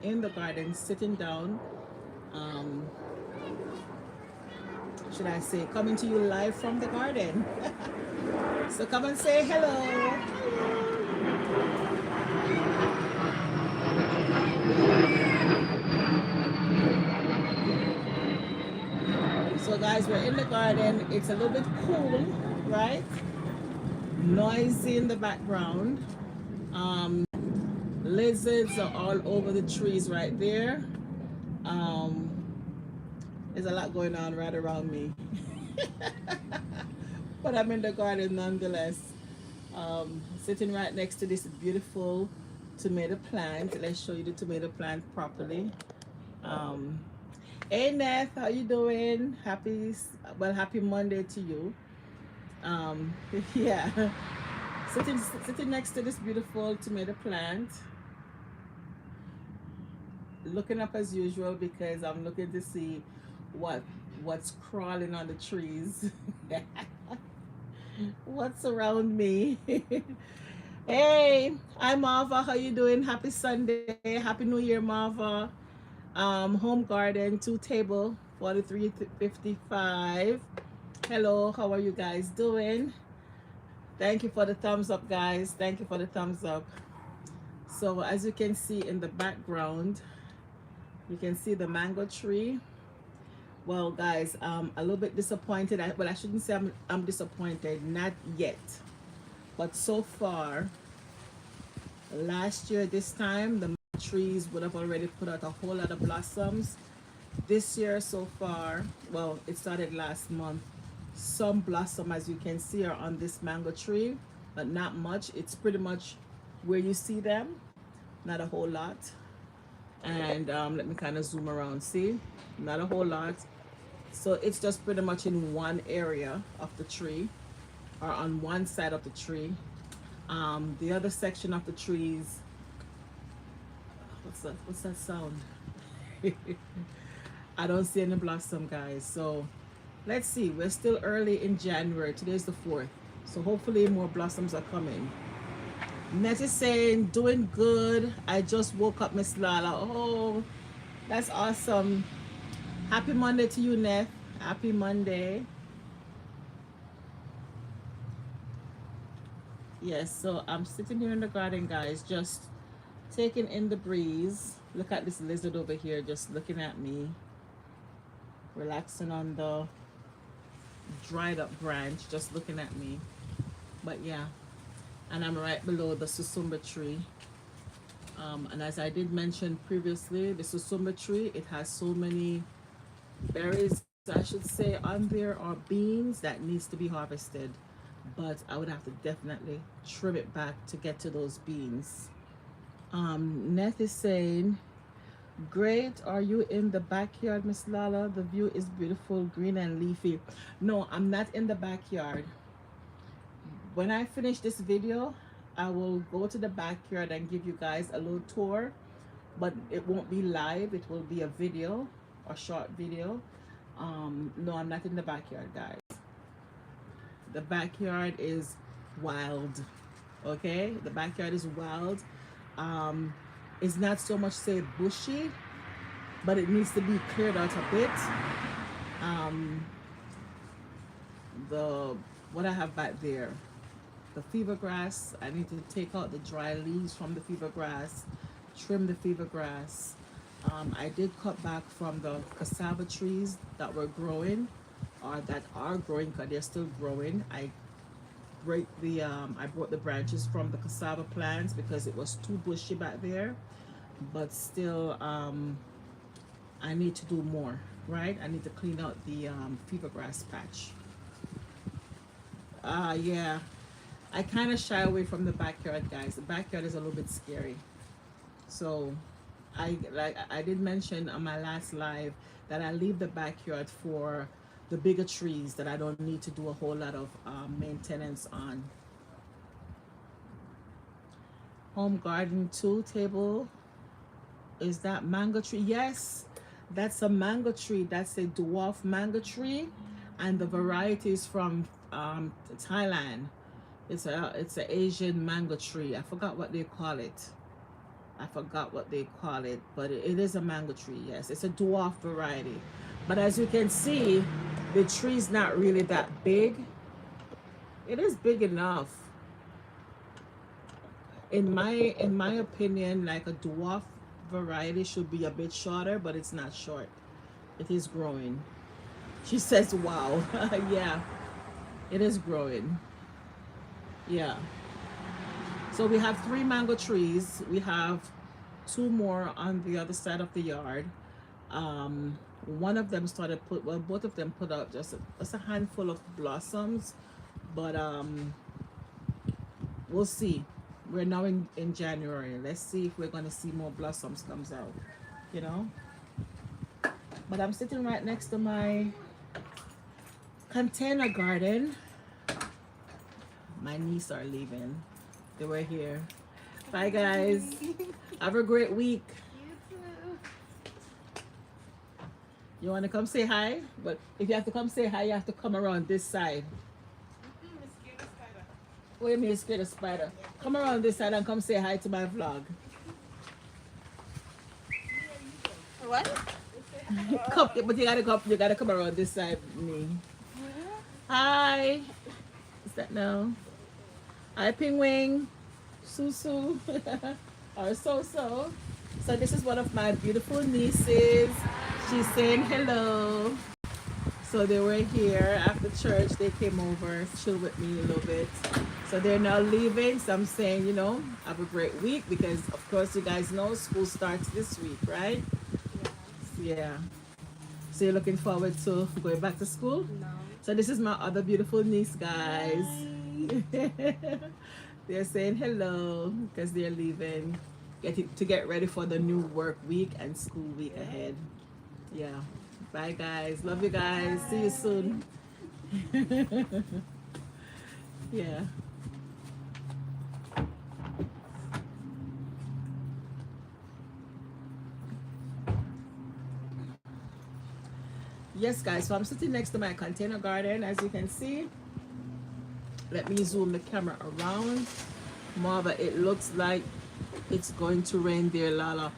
in the garden, sitting down. Um, should I say, coming to you live from the garden. So come and say hello. So guys, we're in the garden. It's a little bit cool, right? Noisy in the background. Um, Lizards are all over the trees right there. Um, there's a lot going on right around me. But I'm in the garden nonetheless. Sitting right next to this beautiful tomato plant. Let's show you the tomato plant properly. Um, hey Neth, how you doing? Happy Monday to you. Um, yeah, sitting next to this beautiful tomato plant, looking up as usual because I'm looking to see what what's crawling on the trees. What's around me. Hey, hi Marva, how you doing? Happy Sunday, happy New Year, Marva. Home garden, 2 table, 43.55. Hello, how are you guys doing? Thank you for the thumbs up, guys. Thank you for the thumbs up. So as you can see in the background, you can see the mango tree. Well, guys, a little bit disappointed. Well, I shouldn't say I'm disappointed, not yet. But so far, last year this time, the trees would have already put out a whole lot of blossoms. This year so far, well, it started last month. Some blossom, as you can see, are on this mango tree, but not much. It's pretty much where you see them, not a whole lot. And let me kind of zoom around. See, not a whole lot. So it's just pretty much in one area of the tree, or on one side of the tree. The other section of the trees, what's that sound? I don't see any blossom, guys. So let's see, we're still early in January. Today's the 4th, so hopefully more blossoms are coming. Net is saying, doing good. I just woke up, Miss Lala. Oh, that's awesome. Happy Monday to you, Net. Happy Monday. Yes, so I'm sitting here in the garden, guys, just taking in the breeze. Look at this lizard over here just looking at me, relaxing on the dried up branch, just looking at me. But yeah, and I'm right below the susumba tree. And as I did mention previously, the susumba tree, it has so many berries, I should say, on there, or beans that needs to be harvested. But I would have to definitely trim it back to get to those beans. Neth is saying, great. Are you in the backyard, Miss Lala? The view is beautiful, green and leafy. No, I'm not in the backyard. When I finish this video, I will go to the backyard and give you guys a little tour, but it won't be live. It will be a video, a short video. No, I'm not in the backyard, guys. The backyard is wild. Okay, the backyard is wild. It's not so much say bushy, but it needs to be cleared out a bit. The what I have back there, the fever grass, I need to take out the dry leaves from the fever grass, trim the fever grass. I did cut back from the cassava trees that were growing, or that are growing, because they're still growing. I brought the branches from the cassava plants because it was too bushy back there. But still, I need to do more, right? I need to clean out the fever grass patch. Yeah, I kind of shy away from the backyard, guys. The backyard is a little bit scary. So I did mention on my last live that I leave the backyard for the bigger trees that I don't need to do a whole lot of maintenance on. Home garden 2 table. Is that mango tree? Yes, that's a mango tree. That's a dwarf mango tree, and the variety is from Thailand. It's a Asian mango tree. I forgot what they call it. I forgot what they call it, but it is a mango tree. Yes, it's a dwarf variety. But as you can see, the tree's not really that big. It is big enough. In my opinion, like a dwarf variety should be a bit shorter, but it's not short. It is growing. She says, wow. Yeah, it is growing. Yeah. So we have 3 mango trees. We have 2 more on the other side of the yard. One of them started put, well, both of them put out just a handful of blossoms, but we'll see. We're now in January. Let's see if we're gonna see more blossoms comes out, you know. But I'm sitting right next to my container garden. My niece are leaving. They were here. Bye guys. Have a great week. You too. You want to come say hi? But if you have to come say hi, you have to come around this side. What do you mean you're scared of spider? Come around this side and come say hi to my vlog. What? Come, but you gotta come around this side with me. Hi. Is that no? Hi Pingwing. Susu. Or So. So this is one of my beautiful nieces. She's saying hello. So they were here after church. They came over, chill with me a little bit. So they're now leaving. So I'm saying, you know, have a great week because, of course, you guys know school starts this week, right? Yeah. So you're looking forward to going back to school? No. So this is my other beautiful niece, guys. They're saying hello because they're leaving, get ready for the new work week and school week ahead. Yeah. Bye guys. Love you guys. See you soon. Yeah. Yes guys, so I'm sitting next to my container garden, as you can see. Let me zoom the camera around. Marva, it looks like it's going to rain there, Lala.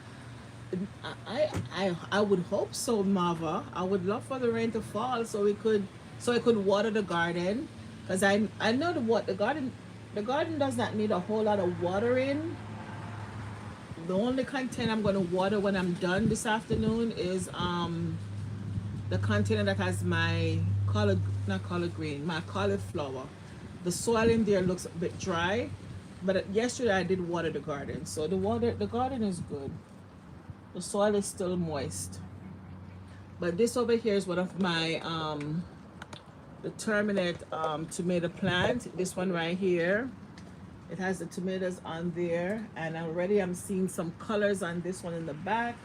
I would hope so, Marva. I would love for the rain to fall so it could water the garden. Because I know the garden does not need a whole lot of watering. The only container I'm gonna water when I'm done this afternoon is the container that has my my cauliflower. The soil in there looks a bit dry, but yesterday I did water the garden, so the garden is good. The soil is still moist. But this over here is one of my the terminate tomato plant. This one right here. It has the tomatoes on there, and already I'm seeing some colors on this one in the back.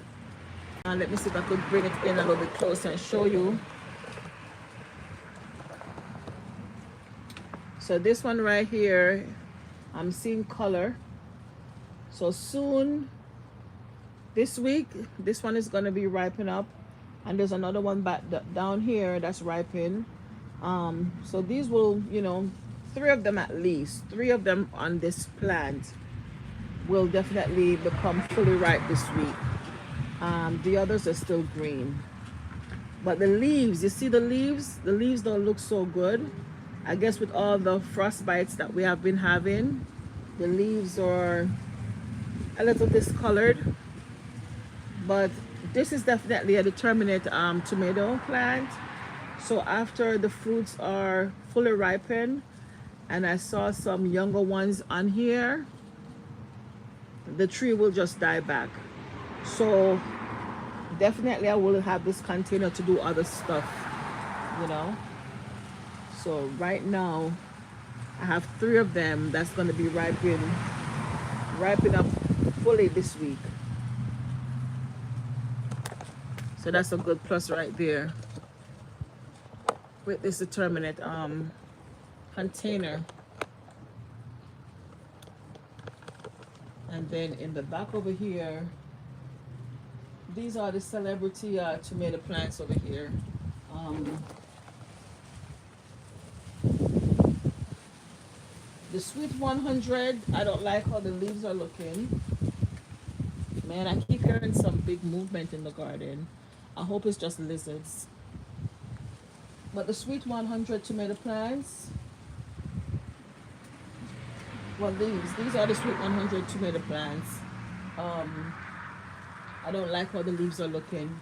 Let me see if I could bring it in a little bit closer and show you. So this one right here, I'm seeing color. So soon, this week, this one is gonna be ripen up, and there's another one back down here that's ripened. So these will, you know, 3 of them at least, 3 of them on this plant will definitely become fully ripe this week. The others are still green. But the leaves, you see the leaves? The leaves don't look so good. I guess with all the frost bites that we have been having, the leaves are a little discolored. But this is definitely a determinate tomato plant. So after the fruits are fully ripened, and I saw some younger ones on here, the tree will just die back. So definitely I will have this container to do other stuff, you know. So right now I have 3 of them that's going to be ripen up fully this week. So that's a good plus right there with this determinate container. And then in the back over here, these are the celebrity tomato plants over here. The Sweet 100, I don't like how the leaves are looking. Man, I keep hearing some big movement in the garden. I hope it's just lizards. But the sweet 100 tomato plants, well, these are the sweet 100 tomato plants. Um, I don't like how the leaves are looking.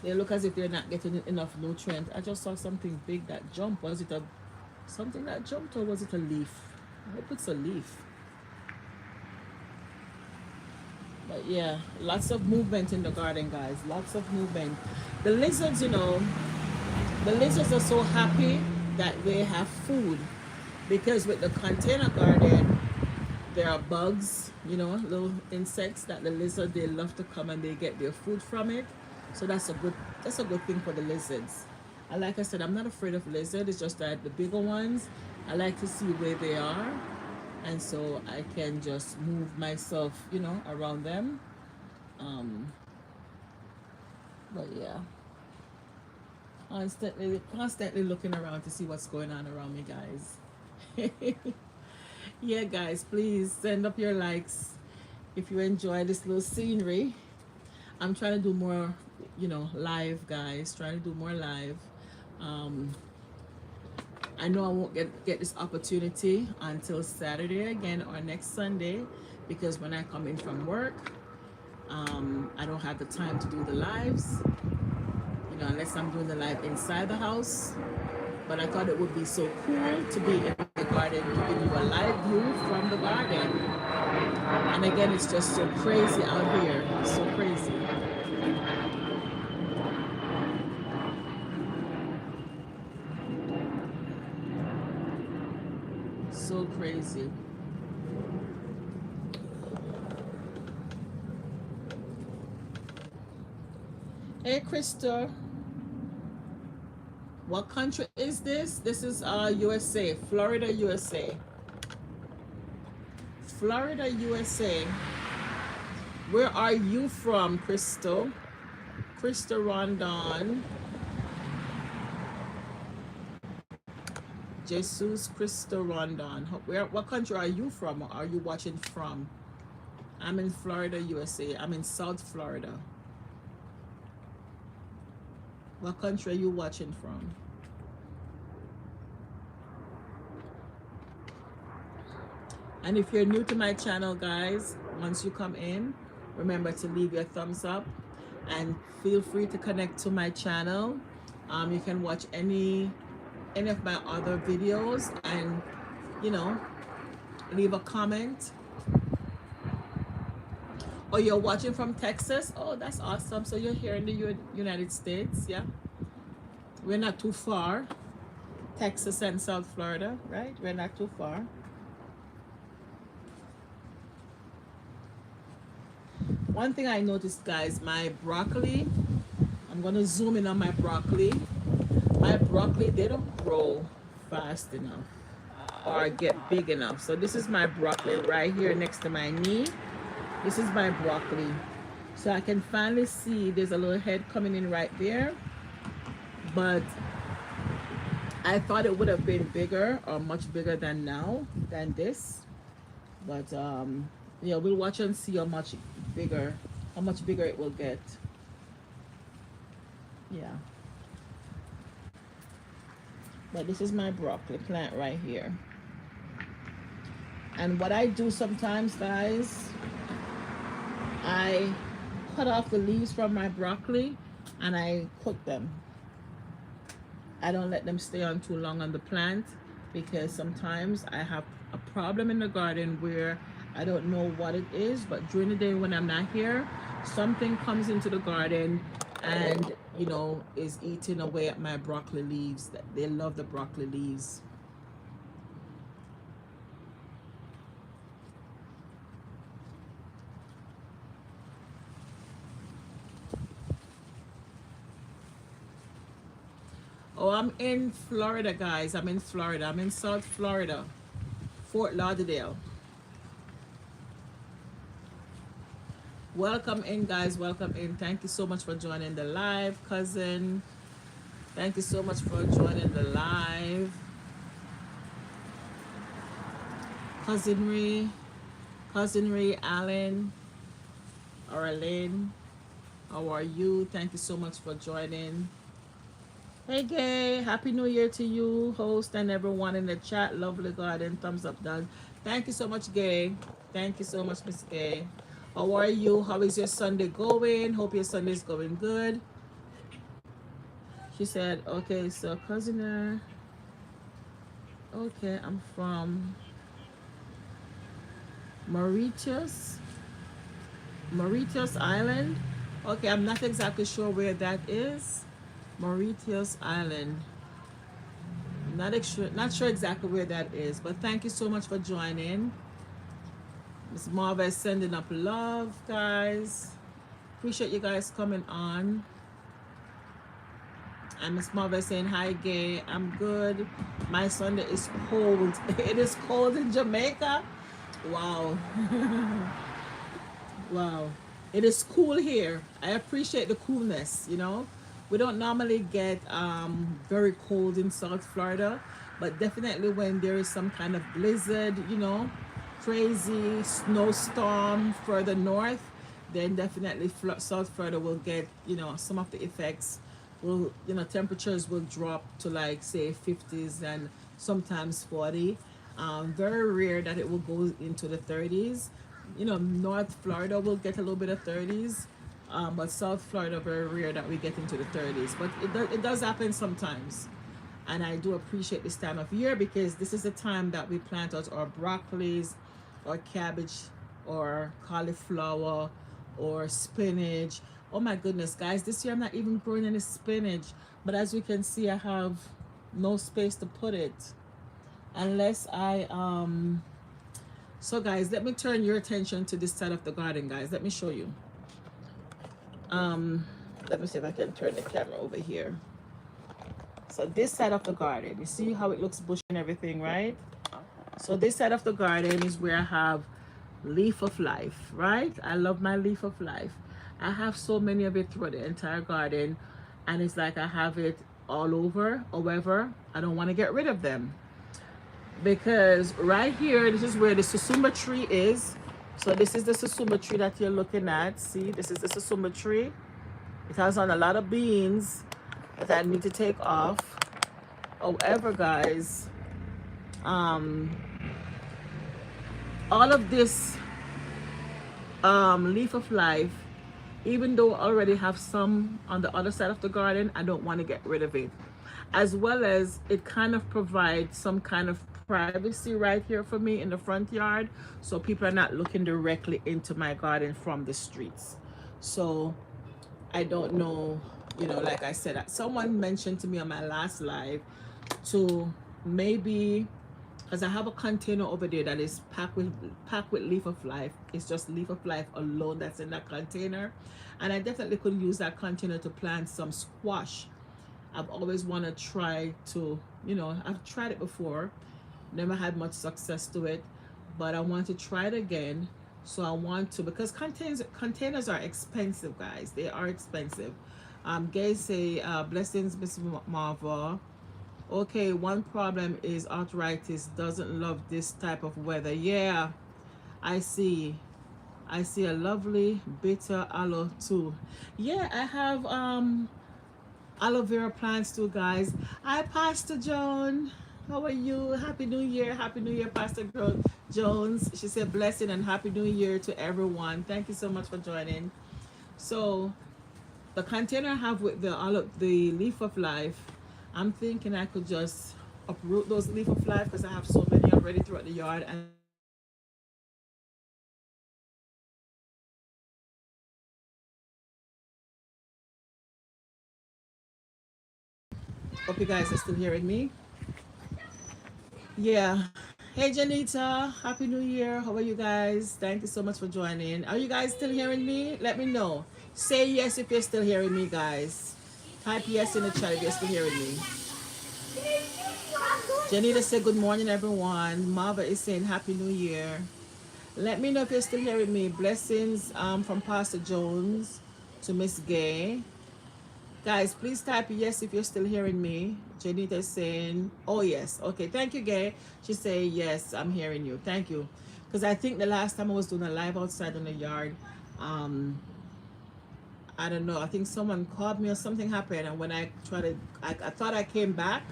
They look as if they're not getting enough nutrient. I just saw something big that jumped. Was it a something that jumped or was it a leaf? I hope it's a leaf. But yeah, lots of movement in the garden, guys. Lots of movement. The lizards, the lizards are so happy that they have food because with the container garden, there are bugs, little insects that the lizard they love to come and they get their food from it. So that's a good thing for the lizards. And like I said, I'm not afraid of lizards. It's just that the bigger ones, I like to see where they are, and so I can just move myself, around them. Um, but yeah, constantly looking around to see what's going on around me, guys. Yeah, guys, please send up your likes if you enjoy this little scenery. I'm trying to do more, live, guys. Trying to do more live. Um, I know I won't get this opportunity until Saturday again or next Sunday because when I come in from work, I don't have the time to do the lives, unless I'm doing the live inside the house. But I thought it would be so cool to be in the garden, giving you a live view from the garden. And again, it's just so crazy out here. So crazy. So crazy. Hey, Krista. What country is this? This is USA, Florida, USA. Florida, USA. Where are you from, Crystal? Krista Rondon. Jesus Krista Rondon. What country are you from? Or are you watching from? I'm in Florida, USA. I'm in South Florida. What country are you watching from? And if you're new to my channel, guys, once you come in, remember to leave your thumbs up and feel free to connect to my channel. You can watch any of my other videos and, leave a comment. Oh, you're watching from Texas? Oh, that's awesome. So you're here in the United States, yeah? We're not too far. Texas and South Florida, right? We're not too far. One thing I noticed, guys, my broccoli, I'm going to zoom in on my broccoli. My broccoli, they don't grow fast enough or get big enough. So this is my broccoli right here next to my knee. This is my broccoli. So I can finally see there's a little head coming in right there. But I thought it would have been bigger or much bigger than this. But we'll watch and see how much bigger it will get. Yeah. But this is my broccoli plant right here. And what I do sometimes, guys, I cut off the leaves from my broccoli and I cook them. I don't let them stay on too long on the plant because sometimes I have a problem in the garden where I don't know what it is, but during the day when I'm not here, something comes into the garden and is eating away at my broccoli leaves. They love the broccoli leaves. Oh, I'm in Florida, guys. I'm in Florida. I'm in South Florida, Fort Lauderdale. Welcome in, guys. Welcome in. Thank you so much for joining the live, cousin. Thank you so much for joining the live. Cousinry Allen, Arlene. How are you? Thank you so much for joining. Hey Gay, Happy New Year to you, host, and everyone in the chat. Lovely garden, thumbs up done. Thank you so much, Gay. Thank you so much, Miss Gay. How are you? How is your Sunday going? Hope your Sunday is going good. She said, okay, so cousin, okay, I'm from Mauritius, Mauritius Island. Okay, I'm not exactly sure where that is. Mauritius Island. Not sure exactly where that is, but thank you so much for joining. Miss Marva is sending up love, guys. Appreciate you guys coming on. And Miss Marva is saying, hi, Gay. I'm good. My Sunday is cold. It is cold in Jamaica. Wow. Wow. It is cool here. I appreciate the coolness, you know. We don't normally get very cold in South Florida, but definitely when there is some kind of blizzard, you know, crazy snowstorm further north, then definitely South Florida will get, you know, some of the effects will, you know, temperatures will drop to like say 50s and sometimes 40. Very rare that it will go into the 30s. You know, North Florida will get a little bit of 30s, but South Florida very rare that we get into the 30s. But it does happen sometimes, and I do appreciate this time of year because this is the time that we plant out our broccolis, or cabbage, or cauliflower, or spinach. Oh my goodness, guys! This year I'm not even growing any spinach, but as you can see, I have no space to put it unless I so guys, let me turn your attention to this side of the garden, guys. Let me show you. Let me see if I can turn the camera over here. So this side of the garden, you see how it looks bushy and everything, right? So this side of the garden is where I have leaf of life, right? I love my leaf of life. I have so many of it throughout the entire garden, and it's like I have it all over. However, I don't want to get rid of them, because right here, this is where the susumba tree is. So this is the susumba tree that you're looking at. See, this is the susumba tree. It has on a lot of beans that I need to take off. However, guys, all of this leaf of life, even though I already have some on the other side of the garden, I don't want to get rid of it. As well as it kind of provides some kind of privacy right here for me in the front yard, so people are not looking directly into my garden from the streets. So I don't know, you know, like I said, someone mentioned to me on my last live to maybe, because I have a container over there that is packed with leaf of life. It's just leaf of life alone that's in that container, and I definitely could use that container to plant some squash. I've always want to try to, you know, I've tried it before, never had much success to it, but I want to try it again. So I want to, because containers are expensive, guys. They are expensive. Guys say, blessings, Miss Marva. Okay, one problem is arthritis doesn't love this type of weather. Yeah, I see. I see a lovely bitter aloe too. Yeah, I have aloe vera plants too, guys. Hi, Pastor Joan. How are you? Happy New Year. Happy New Year, Pastor Jones. She said blessing and Happy New Year to everyone. Thank you so much for joining. So the container I have with the leaf of life, I'm thinking I could just uproot those leaf of life because I have so many already throughout the yard, and hope you guys are still hearing me. Yeah. Hey Janita, Happy New Year. How are you guys? Thank you so much for joining. Are you guys still hearing me? Let me know. Say yes if you're still hearing me, guys. Type yes in the chat if you're still hearing me. Janita said good morning, everyone. Marva is saying Happy New Year. Let me know if you're still hearing me. Blessings from Pastor Jones to Miss Gay. Guys, please type yes if you're still hearing me. Janita is saying, oh yes. Okay, thank you, Gay. She's saying, yes, I'm hearing you. Thank you. Because I think the last time I was doing a live outside in the yard, um, I don't know, I think someone called me or something happened. And when I tried to, I thought I came back,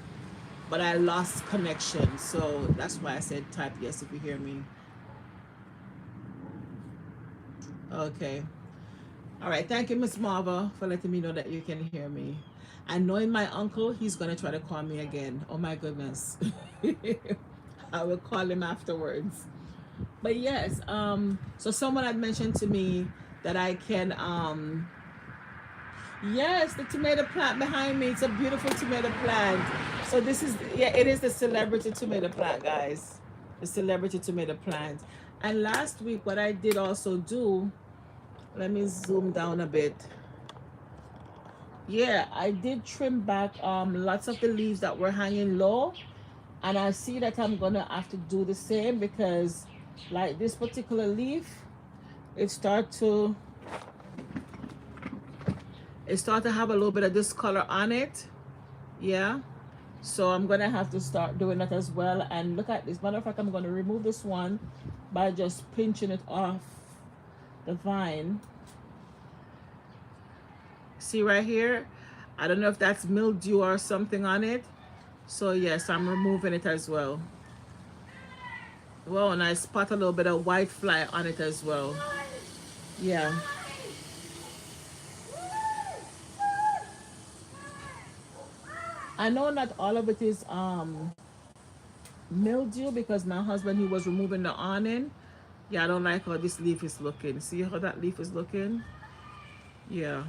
but I lost connection. So that's why I said type yes if you hear me. Okay. All right. Thank you, Miss Marva, for letting me know that you can hear me. And knowing my uncle, he's going to try to call me again. Oh, my goodness. I will call him afterwards. But yes, so someone had mentioned to me that I can, yes, the tomato plant behind me. It's a beautiful tomato plant. So this is, yeah, it is the celebrity tomato plant, guys. The celebrity tomato plant. And last week, what I did also do, let me zoom down a bit. Yeah, I did trim back lots of the leaves that were hanging low, and I see that I'm gonna have to do the same because like this particular leaf, it start to have a little bit of this color on it. Yeah, so I'm gonna have to start doing that as well. And look at this. Matter of fact, I'm gonna remove this one by just pinching it off the vine. See right here, I don't know if that's mildew or something on it. So yes, I'm removing it as well. Well, and I spot a little bit of white fly on it as well. Yeah. I know not all of it is mildew because my husband, he was removing the awning. Yeah, I don't like how this leaf is looking. See how that leaf is looking? Yeah.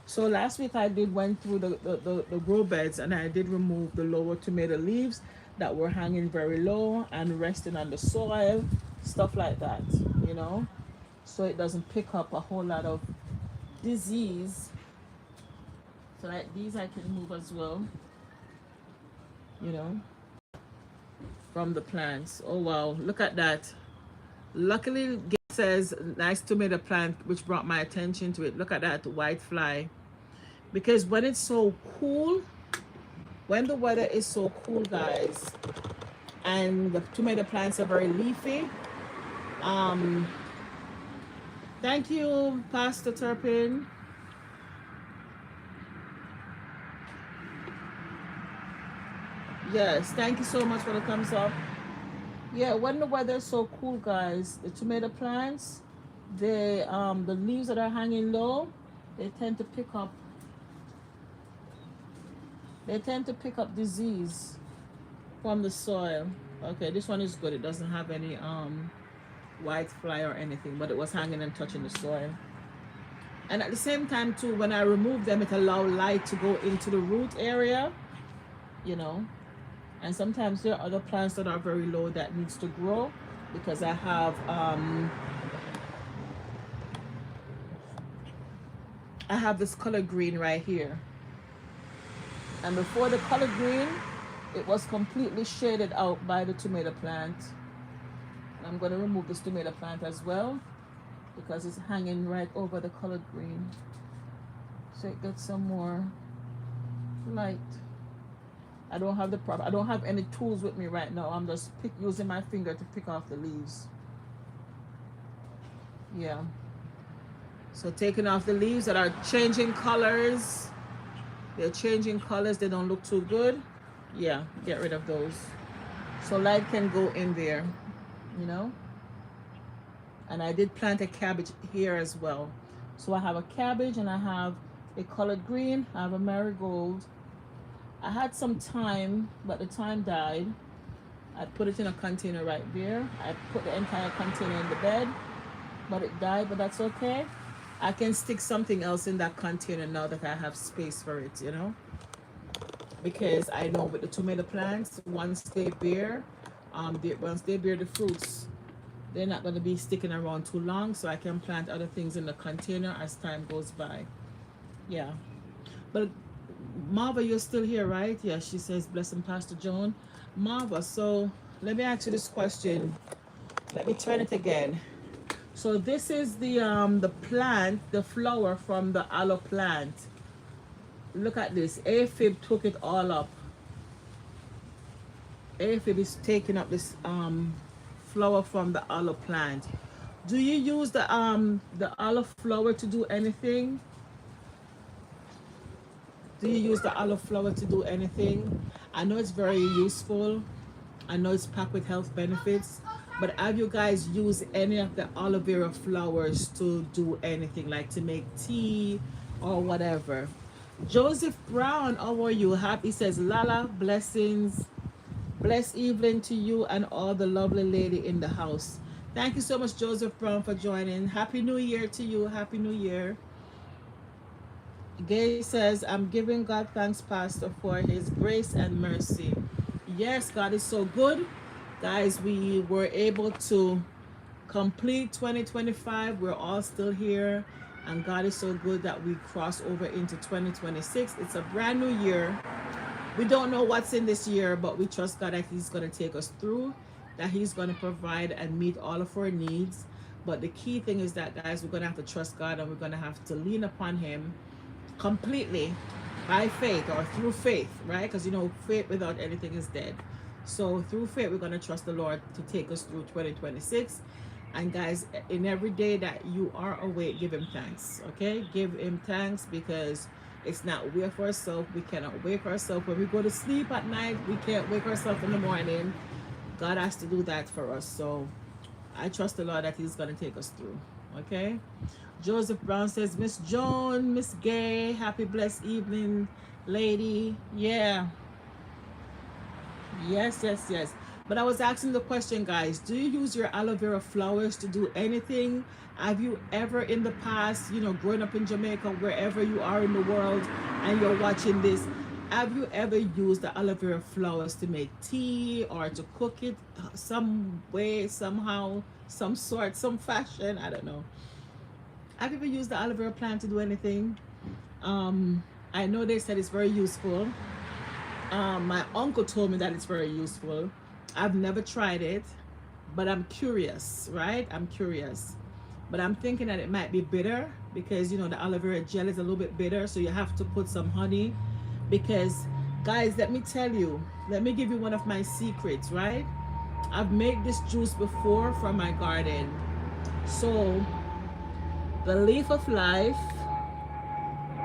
So last week I did went through the grow beds and I did remove the lower tomato leaves that were hanging very low and resting on the soil, stuff like that, you know, so it doesn't pick up a whole lot of disease. So like these I can move as well, you know, from the plants. Oh wow, look at that. Luckily, Gabe says nice tomato plant, which brought my attention to it. Look at that white fly. Because when it's so cool, when the weather is so cool, guys, and the tomato plants are very leafy. Thank you, Pastor Turpin. Yes, thank you so much for the thumbs up. Yeah, when the weather is so cool, guys, the tomato plants, the leaves that are hanging low, they tend to pick up disease from the soil. Okay, this one is good. It doesn't have any white fly or anything, but it was hanging and touching the soil. And at the same time too, when I remove them, it allows light to go into the root area, you know. And sometimes there are other plants that are very low that needs to grow because I have this color green right here. And before the color green, it was completely shaded out by the tomato plant. And I'm going to remove this tomato plant as well because it's hanging right over the color green. So it gets some more light. I don't have any tools with me right now. I'm just using my finger to pick off the leaves. Yeah. So taking off the leaves that are changing colors. They're changing colors. They don't look too good. Yeah, get rid of those. So light can go in there, you know. And I did plant a cabbage here as well. So I have a cabbage and I have a colored green. I have a marigold. I had some thyme, but the thyme died. I put it in a container right there. I put the entire container in the bed, but it died, but that's okay. I can stick something else in that container now that I have space for it, you know? Because I know with the tomato plants, once they bear the fruits, they're not going to be sticking around too long, so I can plant other things in the container as time goes by. Yeah. But Marva, you're still here, right? Yeah, she says, blessing Pastor Joan. Marva, so let me ask you this question. Let me turn it again. So this is the plant, the flower from the aloe plant. Look at this. Aphid took it all up. Aphid is taking up this flower from the aloe plant. Do you use the aloe flower to do anything? Do you use the aloe flower to do anything? I know it's very useful. I know it's packed with health benefits. But have you guys used any of the aloe vera flowers to do anything, like to make tea or whatever? Joseph Brown, how are you? Happy says, Lala, blessings. Blessed evening to you and all the lovely lady in the house. Thank you so much, Joseph Brown, for joining. Happy New Year to you. Happy New Year. Gay says, I'm giving God thanks, Pastor, for his grace and mercy. Yes, God is so good. Guys, we were able to complete 2025. We're all still here. And God is so good that we cross over into 2026. It's a brand new year. We don't know what's in this year, but we trust God that he's going to take us through, that he's going to provide and meet all of our needs. But the key thing is that, guys, we're going to have to trust God, and we're going to have to lean upon him completely by faith, or through faith, right? Because, you know, faith without anything is dead. So through faith, we're going to trust the Lord to take us through 2026. And guys, in every day that you are awake, give him thanks. Okay, give him thanks, because it's not we for ourselves. We cannot wake ourselves. When we go to sleep at night, we can't wake ourselves in the morning. God has to do that for us. So I trust the Lord that he's going to take us through. Okay. Joseph Brown says, Miss Joan, Miss Gay, happy blessed evening, lady. Yeah. Yes, yes, yes. But I was asking the question, guys, do you use your aloe vera flowers to do anything? Have you ever in the past, you know, growing up in Jamaica, wherever you are in the world, and you're watching this, have you ever used the aloe vera flowers to make tea or to cook it some way, somehow, some sort, some fashion? I don't know. Have you ever used the aloe vera plant to do anything? I know they said it's very useful. My uncle told me that it's very useful. I've never tried it, but I'm curious, right? I'm curious. But I'm thinking that it might be bitter, because, you know, the aloe vera gel is a little bit bitter, so you have to put some honey. Because, guys, let me tell you, let me give you one of my secrets, right? I've made this juice before from my garden. So the leaf of life,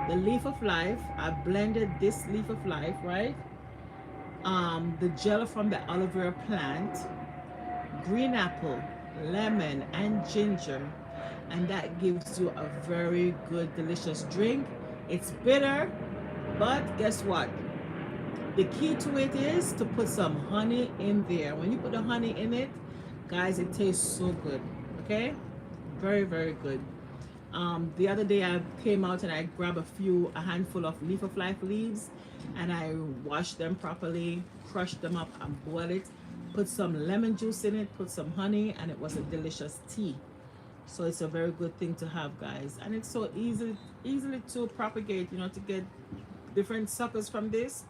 I blended this leaf of life, right? The gel from the aloe vera plant, green apple, lemon, and ginger, and that gives you a very good, delicious drink. It's bitter, but guess what? The key to it is to put some honey in there. When you put the honey in it, guys, it tastes so good. Okay, very, very good. The other day I came out and I grabbed a handful of leaf of life leaves, and I washed them properly, crushed them up and boiled it, put some lemon juice in it, put some honey, and it was a delicious tea. So it's a very good thing to have, guys, and it's so easily to propagate, you know, to get different suckers from this.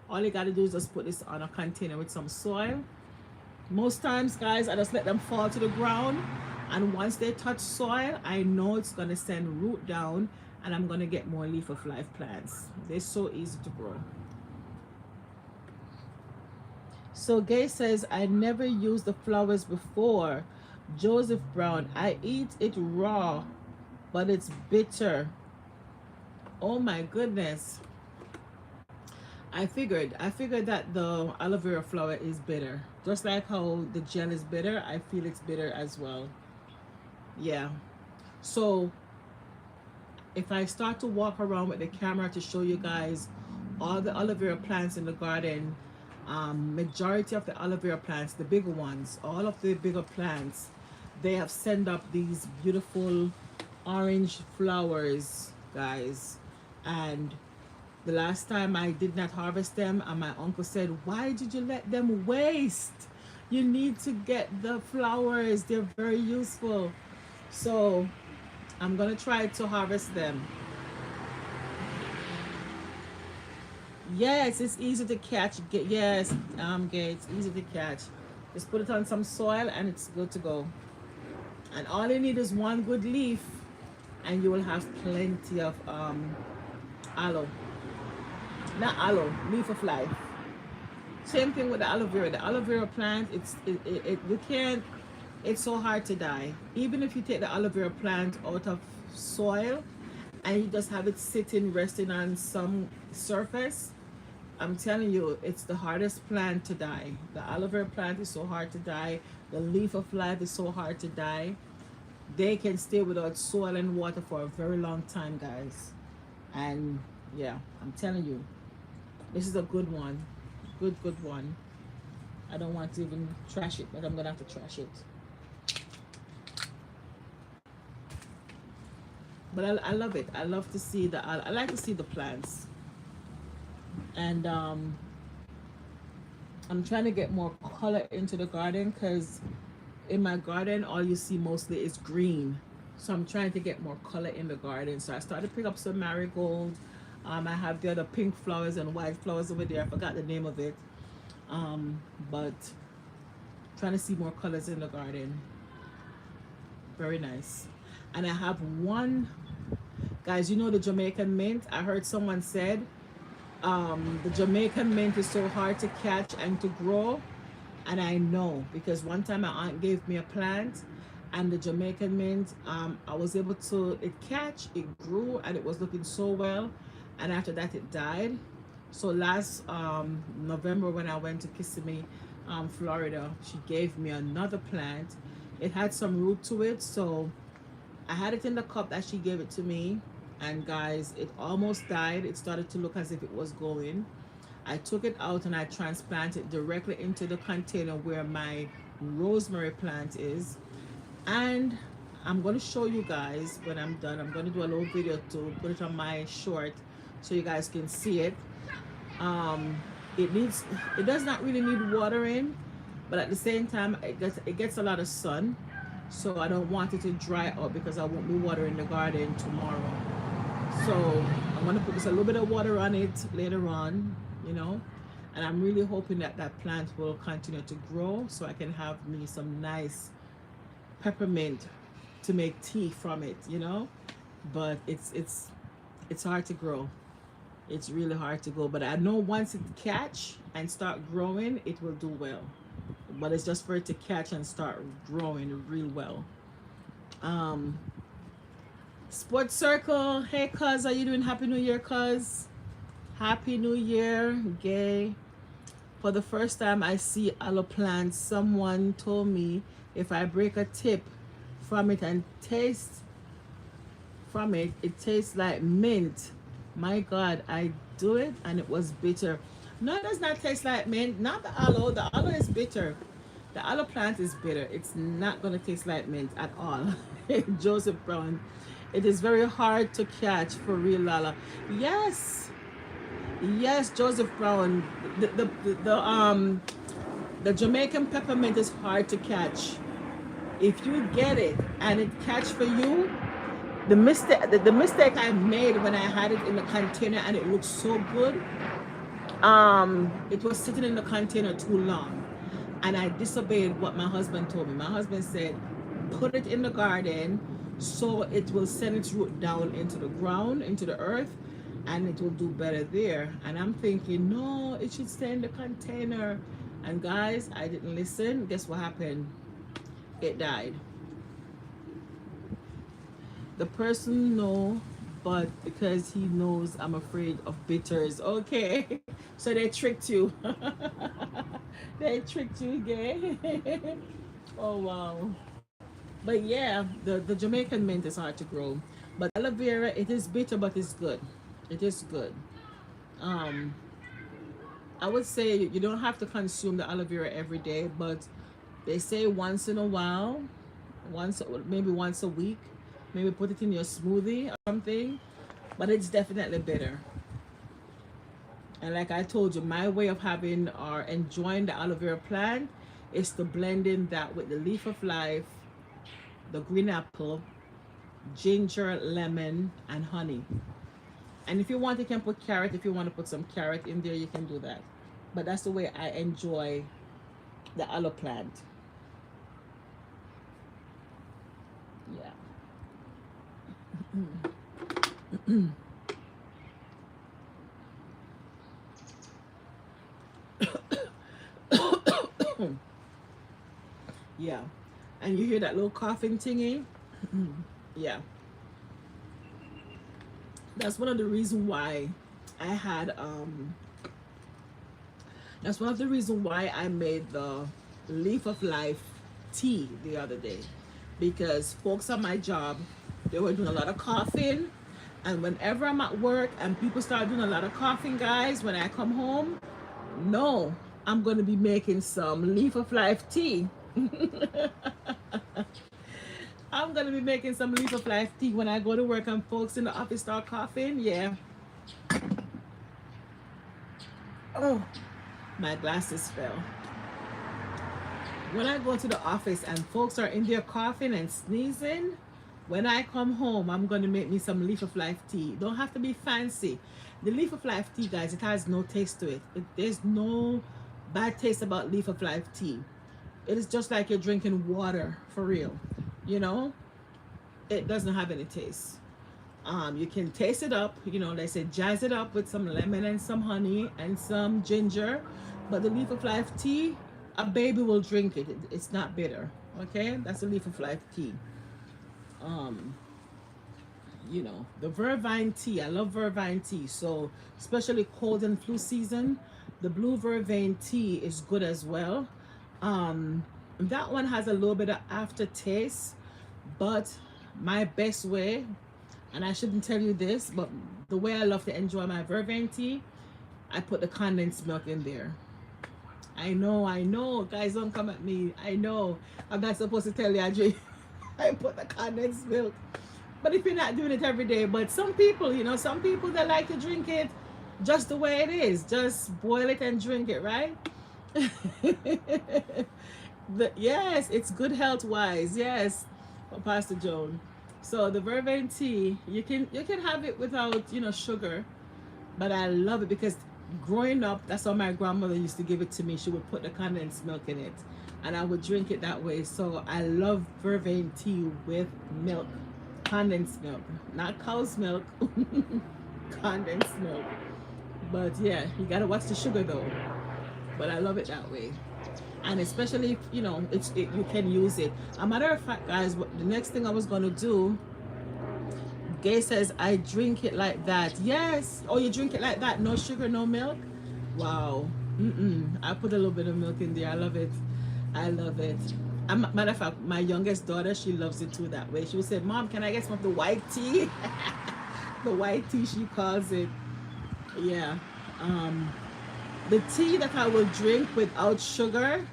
All you got to do is just put this on a container with some soil. Most times, guys, I just let them fall to the ground, and once they touch soil, I know it's going to send root down, and I'm going to get more leaf of life plants. They're so easy to grow. So Gay says, I never used the flowers before. Joseph Brown, I eat it raw, but it's bitter. Oh my goodness. I figured that the aloe vera flower is bitter. Just like how the gel is bitter, I feel it's bitter as well. Yeah. So if I start to walk around with the camera to show you guys all the aloe vera plants in the garden, majority of the aloe vera plants, the bigger ones, all of the bigger plants, they have sent up these beautiful orange flowers, guys. And the last time I did not harvest them, and my uncle said, why did you let them waste? You need to get the flowers. They're very useful. So I'm going to try to harvest them. Yes, it's easy to catch. Yes, Gay, it's easy to catch. Just put it on some soil and it's good to go. And all you need is one good leaf, and you will have plenty of aloe. Not aloe, leaf of life. Same thing with the aloe vera. The aloe vera plant, you can't. It's so hard to die. Even if you take the aloe vera plant out of soil and you just have it sitting, resting on some surface, I'm telling you, it's the hardest plant to die. The aloe vera plant is so hard to die. The leaf of life is so hard to die. They can stay without soil and water for a very long time, guys. And yeah, I'm telling you, this is a good one. Good one. I don't want to even trash it, but I'm gonna have to trash it. But I love it. I love to see I like to see the plants. And I'm trying to get more color into the garden, because in my garden all you see mostly is green. So I'm trying to get more color in the garden. So I started to pick up some marigold. I have the other pink flowers and white flowers over there. I forgot the name of it. But trying to see more colors in the garden. Very nice. And I have one, guys, you know the Jamaican mint? I heard someone said the Jamaican mint is so hard to catch and to grow. And I know, because one time my aunt gave me a plant, and the Jamaican mint, I was able to it grew, and it was looking so well, and after that it died. So last November, when I went to Kissimmee, Florida, she gave me another plant. It had some root to it, so I had it in the cup that she gave it to me, and guys, it almost died. It started to look as if it was going. I took it out and I transplanted it directly into the container where my rosemary plant is. And I'm going to show you guys when I'm done. I'm going to do a little video to put it on my short so you guys can see it. It does not really need watering, but at the same time it gets a lot of sun. So I don't want it to dry out, because I won't be watering the garden tomorrow. So I'm going to put just a little bit of water on it later on, you know. And I'm really hoping that that plant will continue to grow, so I can have me some nice peppermint to make tea from it, you know. But it's hard to grow. It's really hard to grow. But I know once it catch and start growing, it will do well. But it's just for it to catch and start growing real well. Sports Circle, hey cuz, how you doing? Happy New Year, cuz. Happy New Year, gay. For the first time I see aloe plants. Someone told me if I break a tip from it and taste from it, it tastes like mint. My God, I do it and it was bitter. No, it does not taste like mint. Not the aloe. The aloe is bitter. The aloe plant is bitter. It's not going to taste like mint at all. Joseph Brown. It is very hard to catch, for real, Lala. Yes. Yes, Joseph Brown. The Jamaican peppermint is hard to catch. If you get it and it catch for you, the mistake I made when I had it in the container and it looked so good, it was sitting in the container too long, and I disobeyed what my husband told me. My husband said, put it in the garden so it will send its root down into the ground, into the earth, and it will do better there. And I'm thinking, no, it should stay in the container. And guys, I didn't listen. Guess what happened? It died. The person know, but because he knows I'm afraid of bitters. Okay. So they tricked you. They tricked you, gay. Oh wow. But yeah, the Jamaican mint is hard to grow. But aloe vera, it is bitter, but it's good. It is good. Um, I would say you don't have to consume the aloe vera every day, but they say once in a while, maybe once a week, maybe put it in your smoothie or something. But it's definitely bitter. And like I told you, my way of having or enjoying the aloe vera plant is to blend in that with the leaf of life, the green apple, ginger, lemon, and honey. And if you want, you can put carrot. If you want to put some carrot in there, you can do that. But that's the way I enjoy the aloe plant. Yeah. Yeah. And you hear that little coughing thingy? Yeah. That's one of the reasons why I had that's one of the reasons why I made the Leaf of Life tea the other day. Because folks at my job, they were doing a lot of coughing. And whenever I'm at work and people start doing a lot of coughing, guys, when I come home, no, I'm going to be making some Leaf of Life tea. I'm going to be making some Leaf of Life tea when I go to work and folks in the office start coughing. Yeah. Oh, my glasses fell. When I go to the office and folks are in there coughing and sneezing, when I come home, I'm going to make me some Leaf of Life tea. Don't have to be fancy. The Leaf of Life tea, guys, it has no taste to it. There's no bad taste about Leaf of Life tea. It is just like you're drinking water, for real. You know, it doesn't have any taste. You can taste it up, you know, they say jazz it up with some lemon and some honey and some ginger. But the Leaf of Life tea, a baby will drink it. It's not bitter. Okay, that's the Leaf of Life tea. Um, you know, the vervine tea. I love vervine tea. So especially cold and flu season, the blue vervain tea is good as well. That one has a little bit of aftertaste, but my best way, and I shouldn't tell you this, but the way I love to enjoy my vervain tea, I put the condensed milk in there. I know, guys, don't come at me. I know, I'm not supposed to tell you I drink. I put the condensed milk. But if you're not doing it every day, but some people, you know, some people that like to drink it just the way it is, just boil it and drink it, right? Yes, it's good health wise. Yes, Pastor Joan. So the vervain tea, you can have it without, you know, sugar, but I love it because growing up, that's how my grandmother used to give it to me. She would put the condensed milk in it, and I would drink it that way. So I love vervain tea with milk, condensed milk, not cow's milk, condensed milk. But yeah, you gotta watch the sugar though. But I love it that way. And especially if you know you can use it. A matter of fact, guys, the next thing I was gonna do, Gay says I drink it like that. Yes. Oh, you drink it like that, no sugar, no milk. Wow. I put a little bit of milk in there. I love it. I love it. Matter of fact, my youngest daughter, she loves it too that way. She would say, "Mom, can I get some of the white tea?" The white tea, she calls it. Yeah. The tea that I will drink without sugar,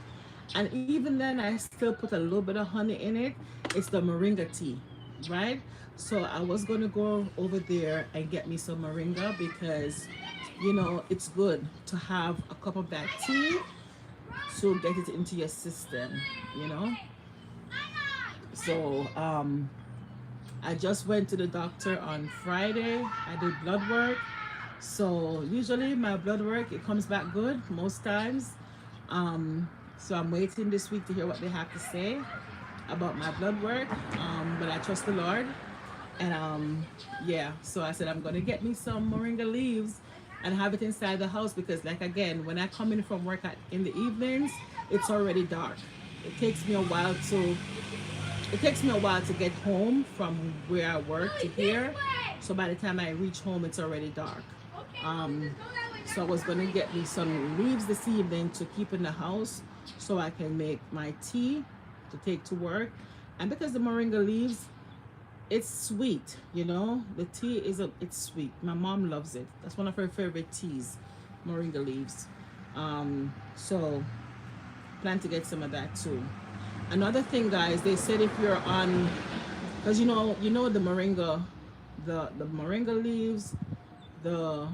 and even then I still put a little bit of honey in it, it's the moringa tea, right? So I was going to go over there and get me some moringa because, you know, it's good to have a cup of that tea to get it into your system, you know. So I just went to the doctor on Friday. I did blood work. So usually my blood work, it comes back good most times. So I'm waiting this week to hear what they have to say about my blood work. But I trust the Lord. And yeah, so I said I'm gonna get me some moringa leaves and have it inside the house because, like, again, when I come in from work in the evenings, it's already dark. It takes me a while to get home from where I work to here. So by the time I reach home, it's already dark. So I was gonna get me some leaves this evening to keep in the house so I can make my tea to take to work. And because the moringa leaves, it's sweet, you know. The tea it's sweet. My mom loves it. That's one of her favorite teas, moringa leaves. So plan to get some of that too. Another thing, guys, they said if you're on, because you know the moringa, the moringa leaves, the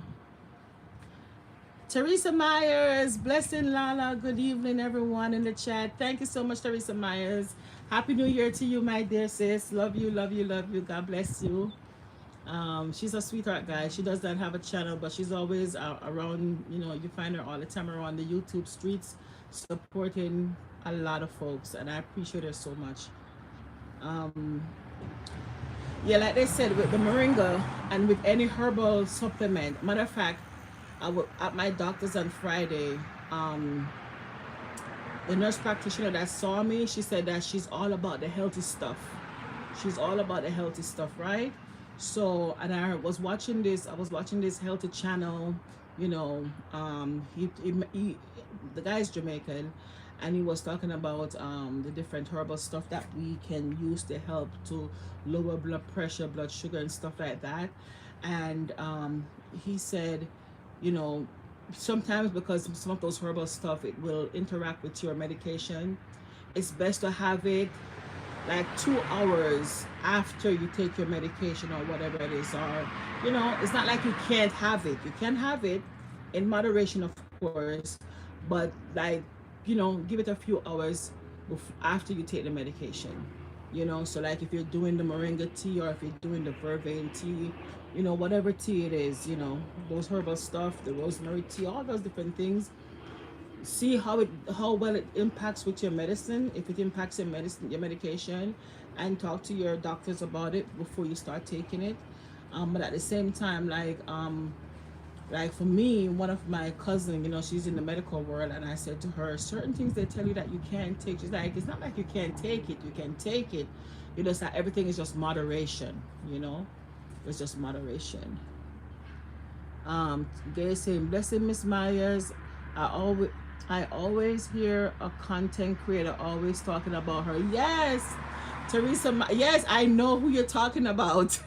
Teresa Myers, blessing Lala. Good evening, everyone in the chat. Thank you so much, Teresa Myers. Happy New Year to you, my dear sis. Love you, love you, love you. God bless you. She's a sweetheart, guys. She does not have a channel, but she's always around. You know, you find her all the time around the YouTube streets, supporting a lot of folks, and I appreciate her so much. Um, yeah, like they said with the moringa and with any herbal supplement. Matter of fact, at my doctor's on Friday. Um, the nurse practitioner that saw me, she said that she's all about the healthy stuff. She's all about the healthy stuff, right? So, and I was watching this healthy channel. You know, the guy's Jamaican, and he was talking about the different herbal stuff that we can use to help to lower blood pressure, blood sugar, and stuff like that. And he said, you know, sometimes because some of those herbal stuff it will interact with your medication, it's best to have it like 2 hours after you take your medication or whatever it is. Or it's not like you can't have it, you can have it in moderation of course, but like give it a few hours after you take the medication. So like if you're doing the moringa tea or if you're doing the vervain tea, whatever tea it is, those herbal stuff, the rosemary tea, all those different things, see how well it impacts with your medicine, if it impacts your medication, and talk to your doctors about it before you start taking it. But at the same time, like for me, one of my cousin, she's in the medical world, and I said to her, certain things they tell you that you can't take. She's like, it's not like you can't take it, you can take it. It's like everything is just moderation. It's just moderation. They saying, blessing Miss Myers. I always I always hear a content creator always talking about her. Yes, Teresa. Yes, I know who you're talking about.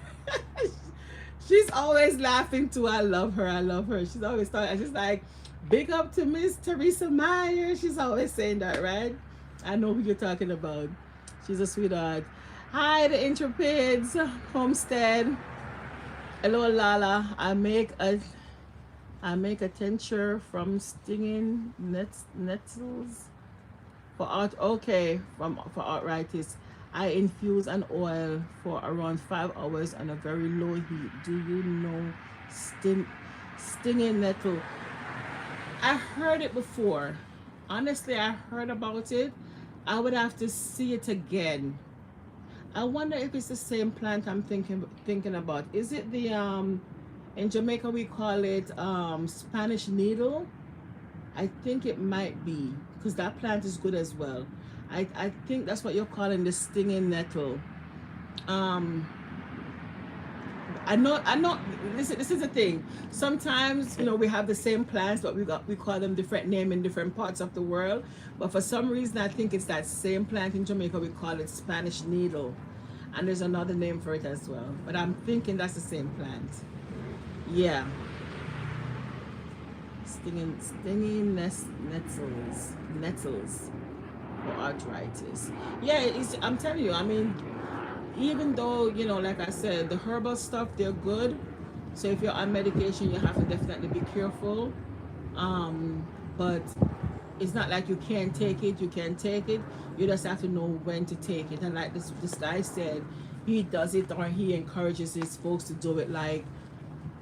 She's always laughing too. I love her. I love her. She's always talking. She's like, big up to Miss Teresa Meyer. She's always saying that, right? I know who you're talking about. She's a sweetheart. Hi, the Intrepids, Homestead. Hello, Lala. I make a tincture from stinging nettles for art. Okay, for arthritis. I infuse an oil for around 5 hours on a very low heat. Do you know stinging nettle? I heard it before. Honestly, I heard about it. I would have to see it again. I wonder if it's the same plant I'm thinking about. Is it the in Jamaica we call it Spanish needle? I think it might be because that plant is good as well. I think that's what you're calling the stinging nettle. Um, I know. This is the thing. Sometimes we have the same plants, but we call them different name in different parts of the world. But for some reason, I think it's that same plant in Jamaica. We call it Spanish needle, and there's another name for it as well. But I'm thinking that's the same plant. Yeah, stinging nettles for arthritis. Yeah, I'm telling you. I mean, even though like I said, the herbal stuff they're good. So if you're on medication, you have to definitely be careful. But it's not like you can't take it. You can take it. You just have to know when to take it. And like this guy said, he does it or he encourages his folks to do it like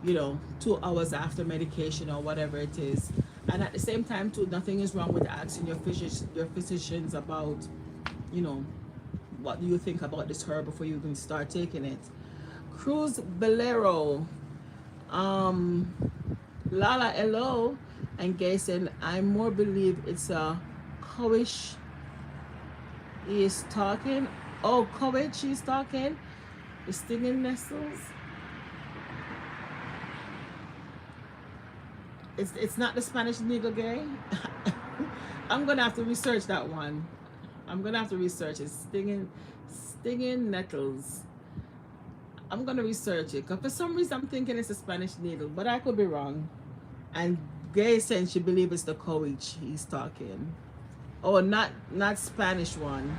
2 hours after medication or whatever it is. And at the same time too, nothing is wrong with asking your physicians about you know what do you think about this herb before you even start taking it. Cruz Bolero, um Lala, hello. And Gay said, I more believe it's a cowish is talking. Oh, cowish she's talking. The stinging nettles. It's not the Spanish needle, Gay. I'm gonna have to research that one. I'm gonna have to research it. Stinging nettles. I'm gonna research it because for some reason I'm thinking it's a Spanish needle, but I could be wrong. And Gay said she believes it's the coach he's talking. Oh, not Spanish one.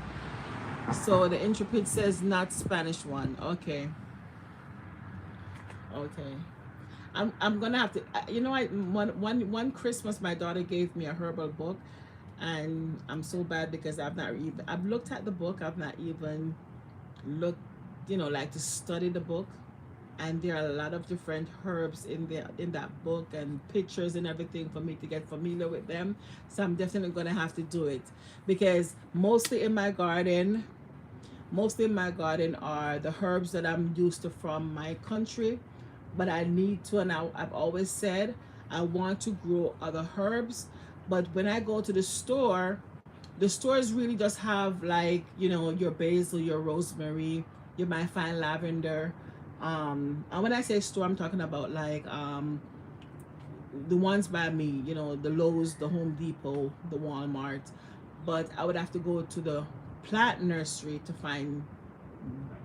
So the Intrepid says not Spanish one. Okay. Okay. I'm gonna have to. One Christmas my daughter gave me a herbal book, and I'm so bad because I've looked at the book. I've not even looked, like to study the book. And there are a lot of different herbs in that book and pictures and everything for me to get familiar with them. So I'm definitely gonna have to do it because mostly in my garden, mostly in my garden are the herbs that I'm used to from my country, but I need to, and I've always said I want to grow other herbs. But when I go to the stores really just have, like, you know, your basil, your rosemary, you might find lavender. And when I say store, I'm talking about like the ones by me, you know, the Lowe's, the Home Depot, the Walmart. But I would have to go to the plant nursery to find,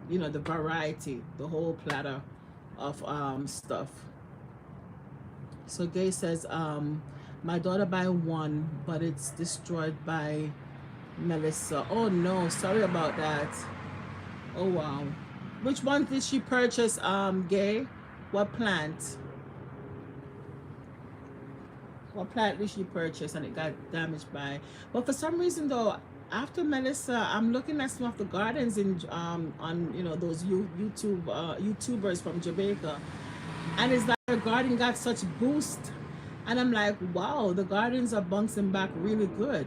you know, the variety, the whole platter of stuff. So Gay says, my daughter buy one, but it's destroyed by Melissa. Oh no, sorry about that. Oh wow. Which one did she purchase, Gay? What plant? What plant did she purchase and it got damaged by? But for some reason though, after Melissa, I'm looking at some of the gardens in on, you know, those YouTubers from Jamaica, and it's like the garden got such boost, and I'm like, wow, the gardens are bouncing back really good.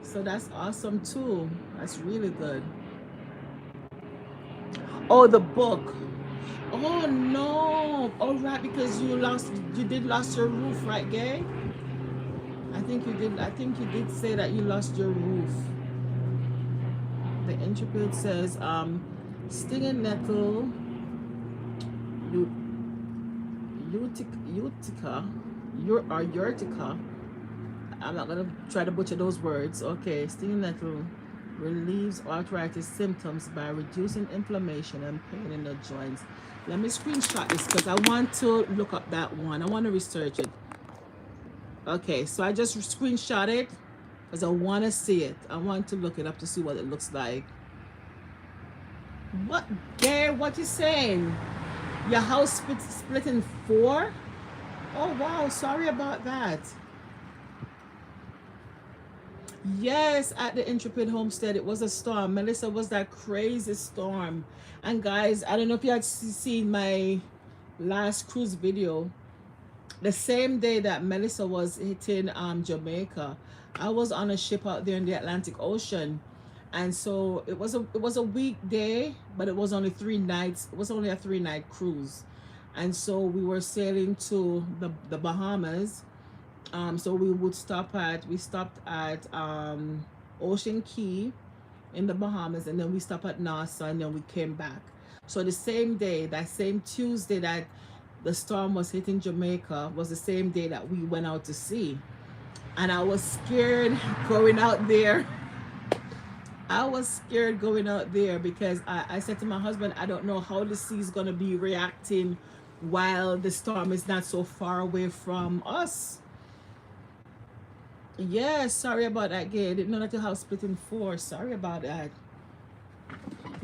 So that's awesome too. That's really good. Oh, the book. Oh no. All right, because you did lost your roof, right, Gay? I think you did. I think you did say that you lost your roof. The Intrepid says, stinging nettle, Utica, or Urtica. I'm not gonna try to butcher those words. Okay, stinging nettle relieves arthritis symptoms by reducing inflammation and pain in the joints. Let me screenshot this because I want to look up that one. I want to research it. Okay, so I just screenshot it because I want to see it. I want to look it up to see what it looks like. What, Gary? What you saying? Your house split in four? Oh wow, sorry about that. Yes, at the Intrepid Homestead, it was a storm. Melissa, was that crazy storm. And guys, I don't know if you had seen my last cruise video. The same day that Melissa was hitting Jamaica, I was on a ship out there in the Atlantic Ocean. And so it was a weekday, but it was only 3 nights. It was only a 3-night cruise. And so we were sailing to the Bahamas. So we stopped at Ocean Key in the Bahamas, and then we stopped at Nassau, and then we came back. So the same day, that same Tuesday that the storm was hitting Jamaica, was the same day that we went out to sea. And I was scared going out there. I was scared going out there because I said to my husband, I don't know how the sea is going to be reacting while the storm is not so far away from us. Yeah, sorry about that, Gay. I didn't know that the house split in 4. Sorry about that.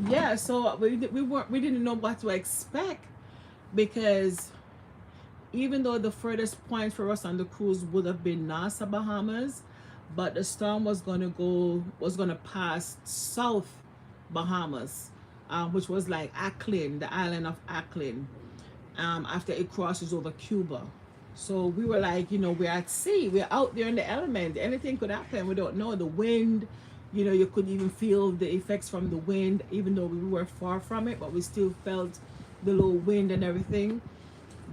Yeah, so we didn't know what to expect, because even though the furthest point for us on the cruise would have been Nassau, Bahamas, but the storm was gonna pass South Bahamas, which was like Ackland, the island of Ackland, after it crosses over Cuba. So we were like, you know, we're at sea, we're out there in the element, anything could happen. We don't know. The wind, you know, you could even feel the effects from the wind, even though we were far from it, but we still felt the little wind and everything.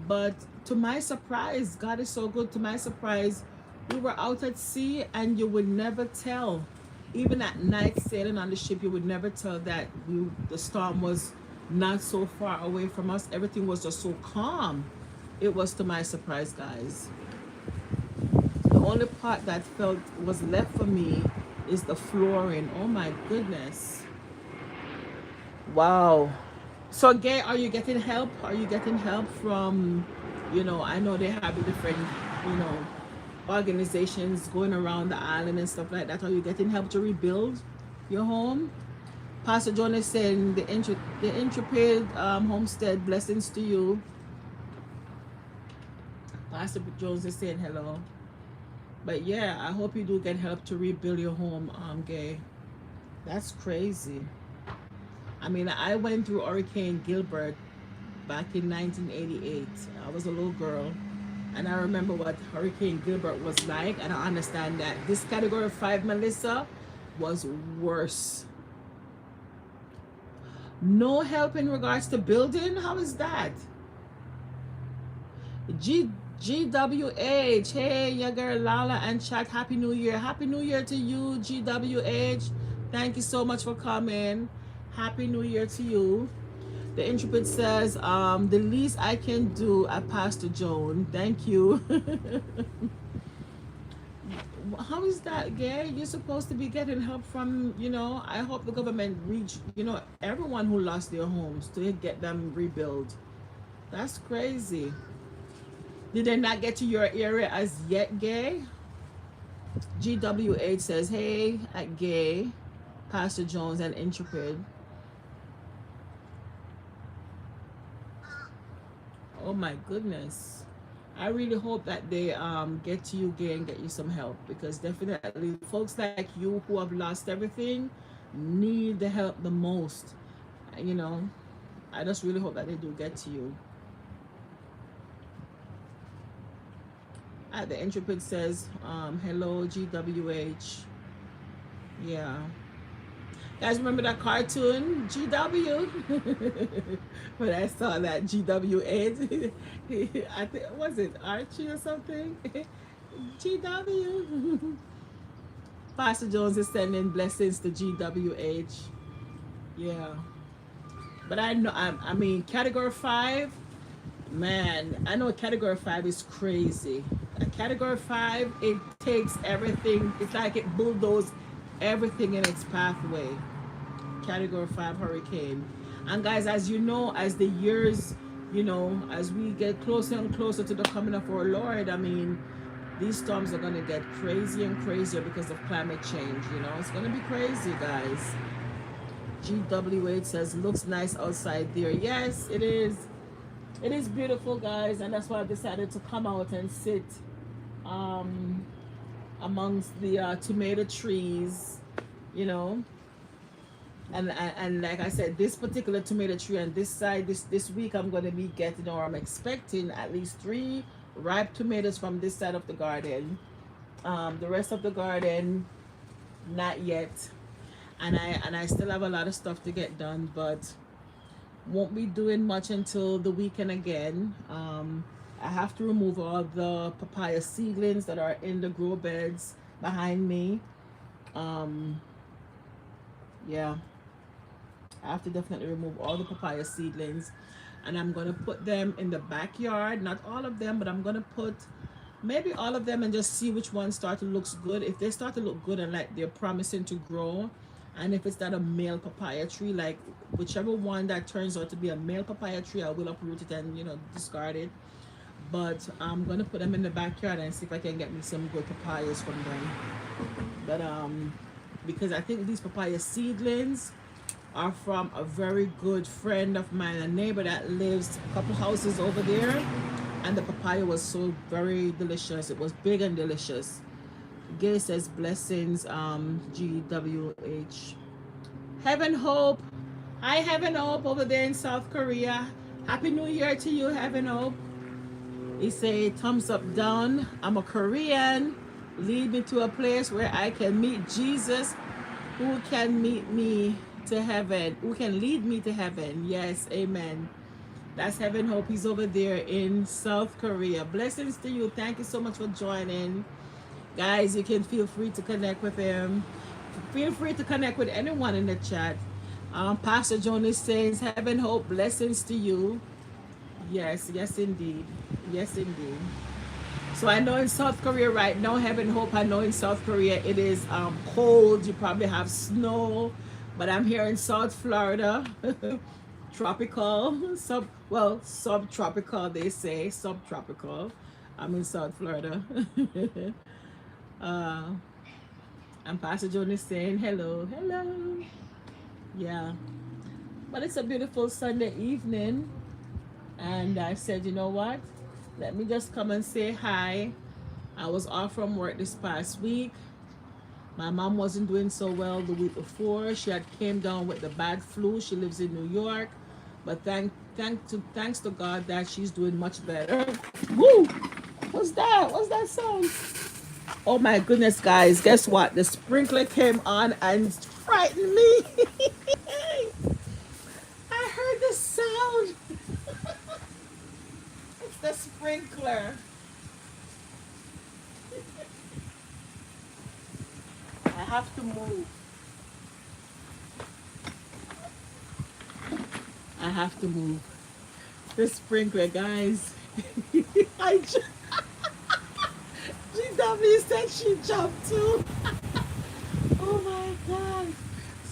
But to my surprise, God is so good, to my surprise, we were out at sea, and you would never tell, even at night sailing on the ship, you would never tell that the storm was not so far away from us. Everything was just so calm. It was to my surprise, guys. The only part that was left for me is the flooring. Oh my goodness. Wow. So Gay, are you getting help? Are you getting help from, you know, I know they have different, you know, organizations going around the island and stuff like that. Are you getting help to rebuild your home? Pastor John is saying the Intrepid Homestead, blessings to you. Pastor Jones is saying hello. But yeah, I hope you do get help to rebuild your home, Gay. That's crazy. I mean, I went through Hurricane Gilbert back in 1988. I was a little girl, and I remember what Hurricane Gilbert was like, and I understand that this category 5, Melissa, was worse. No help in regards to building? How is that? G GWH. Hey, YaGirlLaLa and chat. Happy New Year. Happy New Year to you, GWH. Thank you so much for coming. Happy New Year to you. The Intrepid says, the least I can do at Pastor Joan. Thank you. How is that, Gay? You're supposed to be getting help from, I hope the government reach, everyone who lost their homes to get them rebuilt. That's crazy. Did they not get to your area as yet, Gay? GWH says, hey, at Gay, Pastor Jones, and Intrepid. Oh my goodness. I really hope that they get to you, Gay, and get you some help, because definitely folks like you who have lost everything need the help the most. You know, I just really hope that they do get to you. The Intrepid says, hello, GWH. Yeah. Guys, remember that cartoon, GW? When I saw that GWH, I think, was it Archie or something? GW. Pastor Jones is sending blessings to GWH. Yeah. But I know, I mean, category 5, man, I know category 5 is crazy. A category 5, it takes everything, it's like it bulldozes everything in its pathway. Category 5 hurricane. And guys, as you know, as the years, as we get closer and closer to the coming of our Lord, I mean, these storms are going to get crazier and crazier because of climate change. It's going to be crazy, guys. GWH says, looks nice outside there. Yes, it is. It is beautiful, guys, and that's why I decided to come out and sit amongst the tomato trees, and like I said, this particular tomato tree on this side, this week I'm going to be getting, or I'm expecting, at least 3 ripe tomatoes from this side of the garden. The rest of the garden, not yet, and I still have a lot of stuff to get done, but won't be doing much until the weekend again. I have to remove all the papaya seedlings that are in the grow beds behind me. Yeah, I have to definitely remove all the papaya seedlings, and I'm going to put them in the backyard. Not all of them, but I'm going to put maybe all of them and just see which ones start to look good. If they start to look good and like they're promising to grow, and if it's not a male papaya tree, like whichever one that turns out to be a male papaya tree, I will uproot it and discard it. But I'm gonna put them in the backyard and see if I can get me some good papayas from them. But because I think these papaya seedlings are from a very good friend of mine, a neighbor that lives a couple houses over there, and the papaya was so very delicious. It was big and delicious. Gay says blessings, GWH. Heaven Hope. Hi, Heaven Hope over there in South Korea. Happy New Year to you, Heaven Hope. He say thumbs up down. I'm a Korean. Lead me to a place where I can meet Jesus, who can meet me to heaven, who can lead me to heaven. Yes, amen. That's Heaven Hope. He's over there in South Korea. Blessings to you. Thank you so much for joining. Guys, you can feel free to connect with him. Feel free to connect with anyone in the chat. Pastor Jonas says, Heaven Hope, blessings to you. Yes, yes indeed. Yes indeed. So I know in South Korea right now, Heaven Hope, I know in South Korea it is cold. You probably have snow. But I'm here in South Florida. Tropical. Subtropical, they say. Subtropical. I'm in South Florida. And Pastor Jonas saying hello. Hello. Yeah. But it's a beautiful Sunday evening. And I said, you know what? Let me just come and say hi. I was off from work this past week. My mom wasn't doing so well the week before. She had came down with the bad flu. She lives in New York. But thanks to God that she's doing much better. Woo! What's that? What's that sound? Oh my goodness, guys. Guess what? The sprinkler came on and frightened me. have to move. I have to move. This sprinkler, guys. I GW said she jumped too. Oh my god.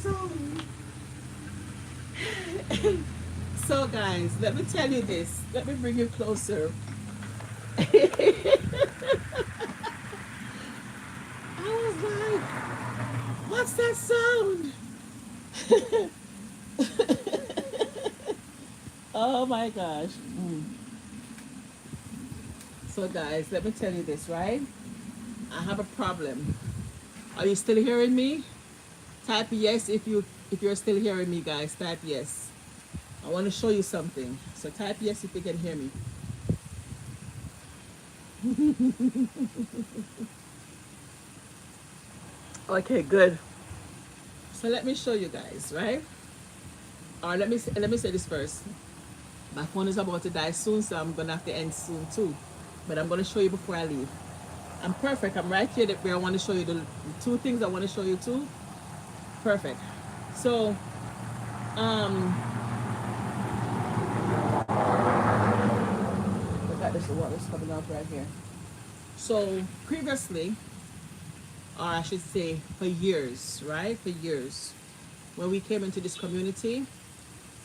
So so guys, let me tell you this. Let me bring you closer. I was like, what's that sound? Oh my gosh. So guys, let me tell you this, right? I have a problem. Are you still hearing me? Type yes if you're still hearing me, guys. Type yes. I want to show you something. So type yes if you can hear me. Okay, good. So let me show you guys, right? Or let me say this first. My phone is about to die soon, so I'm gonna have to end soon too. But I'm gonna show you before I leave. I'm perfect. I'm right here where I want to show you the two things I want to show you too. Perfect. So, um, look at this. The water's coming off right here. So previously, or I should say, for years, right? For years, when we came into this community,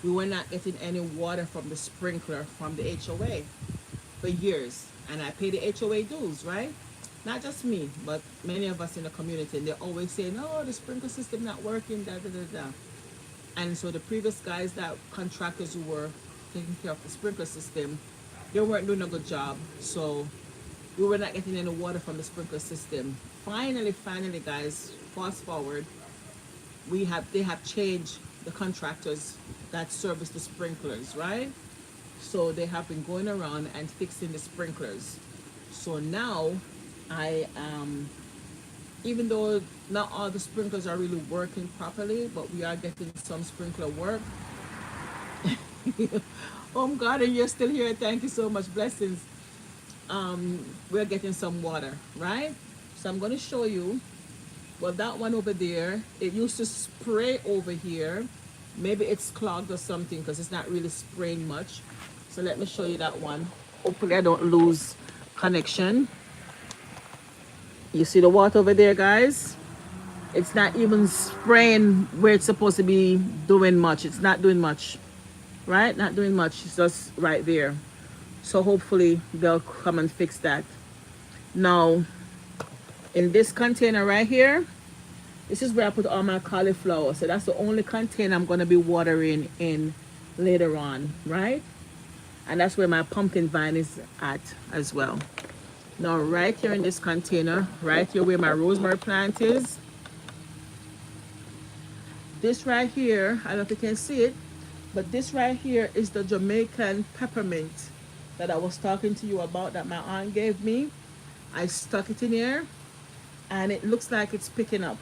we were not getting any water from the sprinkler from the HOA for years, and I pay the HOA dues, right? Not just me, but many of us in the community. And they're always saying, "Oh, the sprinkler system not working." Da da da da. And so the previous guys, that contractors who were taking care of the sprinkler system, they weren't doing a good job. So we were not getting any water from the sprinkler system. Finally, guys, fast forward, they have changed the contractors that service the sprinklers, right? So they have been going around and fixing the sprinklers. So now I even though not all the sprinklers are really working properly, but we are getting some sprinkler work. Oh God, and you're still here. Thank you so much. Blessings. We're getting some water, right? So I'm going to show you. Well, that one over there, it used to spray over here. Maybe it's clogged or something because it's not really spraying much. So let me show you that one. Hopefully I don't lose connection. You see the water over there, guys? It's not even spraying where it's supposed to be doing much. It's not doing much, right? Not doing much. It's just right there. So hopefully they'll come and fix that. Now, in this container right here, this is where I put all my cauliflower. So that's the only container I'm going to be watering in later on, right? And that's where my pumpkin vine is at as well. Now, right here in this container, right here where my rosemary plant is, this right here, I don't know if you can see it, but this right here is the Jamaican peppermint that I was talking to you about that my aunt gave me. I stuck it in here and it looks like it's picking up.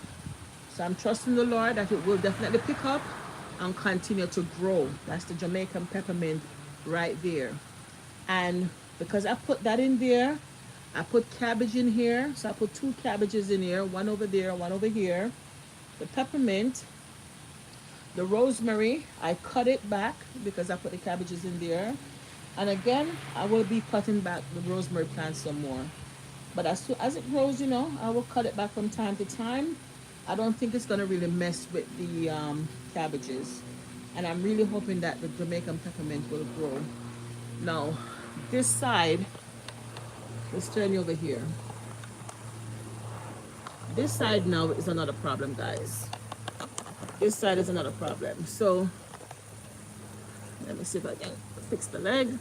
So I'm trusting the Lord that it will definitely pick up and continue to grow. That's the Jamaican peppermint right there. And because I put that in there, I put cabbage in here. So I put two cabbages in here, one over there, one over here. The peppermint, the rosemary, I cut it back because I put the cabbages in there. And again, I will be cutting back the rosemary plant some more. But as soon as it grows, you know, I will cut it back from time to time. I don't think it's going to really mess with the cabbages. And I'm really hoping that the Jamaican peppermint will grow. Now, this side, let's turn you over here. This side now is another problem, guys. This side is another problem. So, let me see if I can fix the leg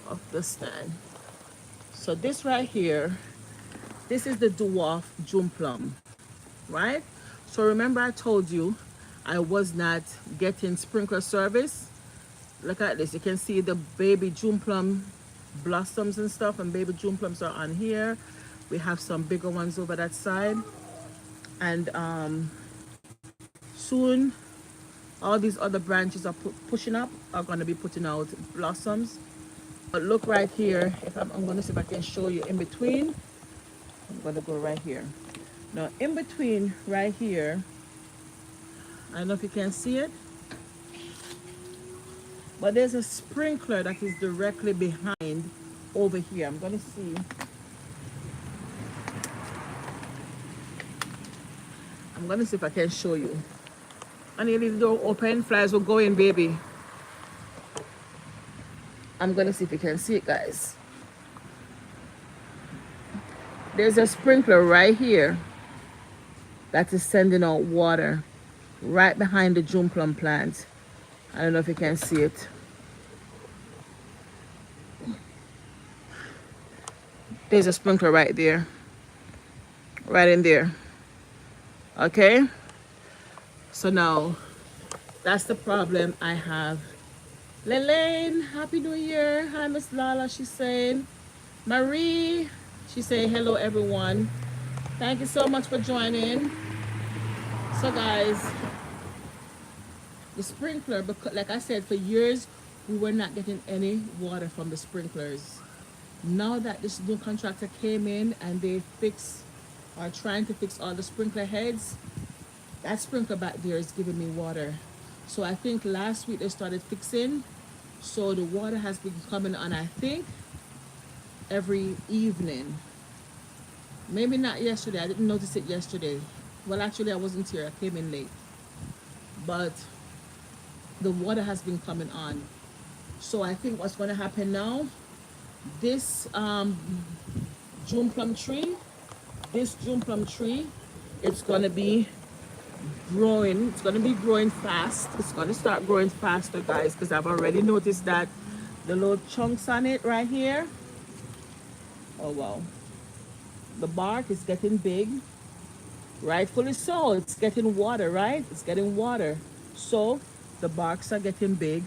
of the stand. So this right here, this is the dwarf June plum, right? So remember I told you I was not getting sprinkler service. Look at this. You can see the baby June plum blossoms and stuff, and baby June plums are on here. We have some bigger ones over that side. And soon all these other branches are pushing up, are going to be putting out blossoms. But look right here. If I'm going to see if I can show you in between. I'm going to go right here. Now in between right here, I don't know if you can see it, but there's a sprinkler that is directly behind over here. I'm gonna see if I can show you. And you leave the door open, flies will go in, baby. I'm gonna see if you can see it, guys. There's a sprinkler right here that is sending out water right behind the June plum plant. I don't know if you can see it. There's a sprinkler right there, right in there. Okay, so now that's the problem I have. Lelaine, happy new year. Hi, Miss Lala, she's saying. Marie, she's saying hello, everyone. Thank you so much for joining. So, guys, the sprinkler, because like I said, for years we were not getting any water from the sprinklers. Now that this new contractor came in and they are trying to fix all the sprinkler heads, that sprinkler back there is giving me water. So I think last week they started fixing, so the water has been coming on, I think, every evening. Maybe not yesterday, I didn't notice it yesterday. Well, actually I wasn't here, I came in late. But the water has been coming on. So I think what's going to happen now, this June plum tree, it's going to be growing. It's going to be growing fast. It's going to start growing faster, guys, because I've already noticed that the little chunks on it right here. Oh, wow. The bark is getting big. Rightfully so. It's getting water, right? It's getting water. So the barks are getting big.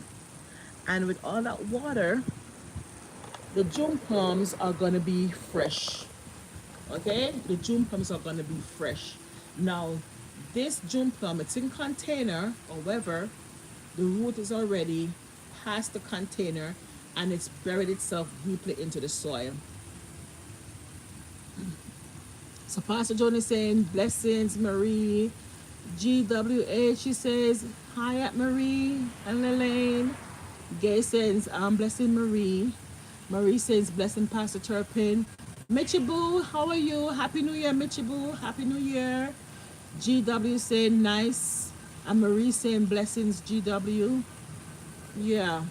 And with all that water, the June plums are going to be fresh. Okay? The June plums are going to be fresh. Now, this June plum, it's in container. However, the root is already past the container and it's buried itself deeply into the soil. So Pastor Joan is saying, blessings, Marie. GWA, she says, hi at Marie and Elaine. Gay says, blessing Marie. Marie says, blessing Pastor Turpin. Michibu, how are you? Happy New Year, Michibu. Happy New Year. GW saying, nice. And Marie saying, blessings, GW. Yeah.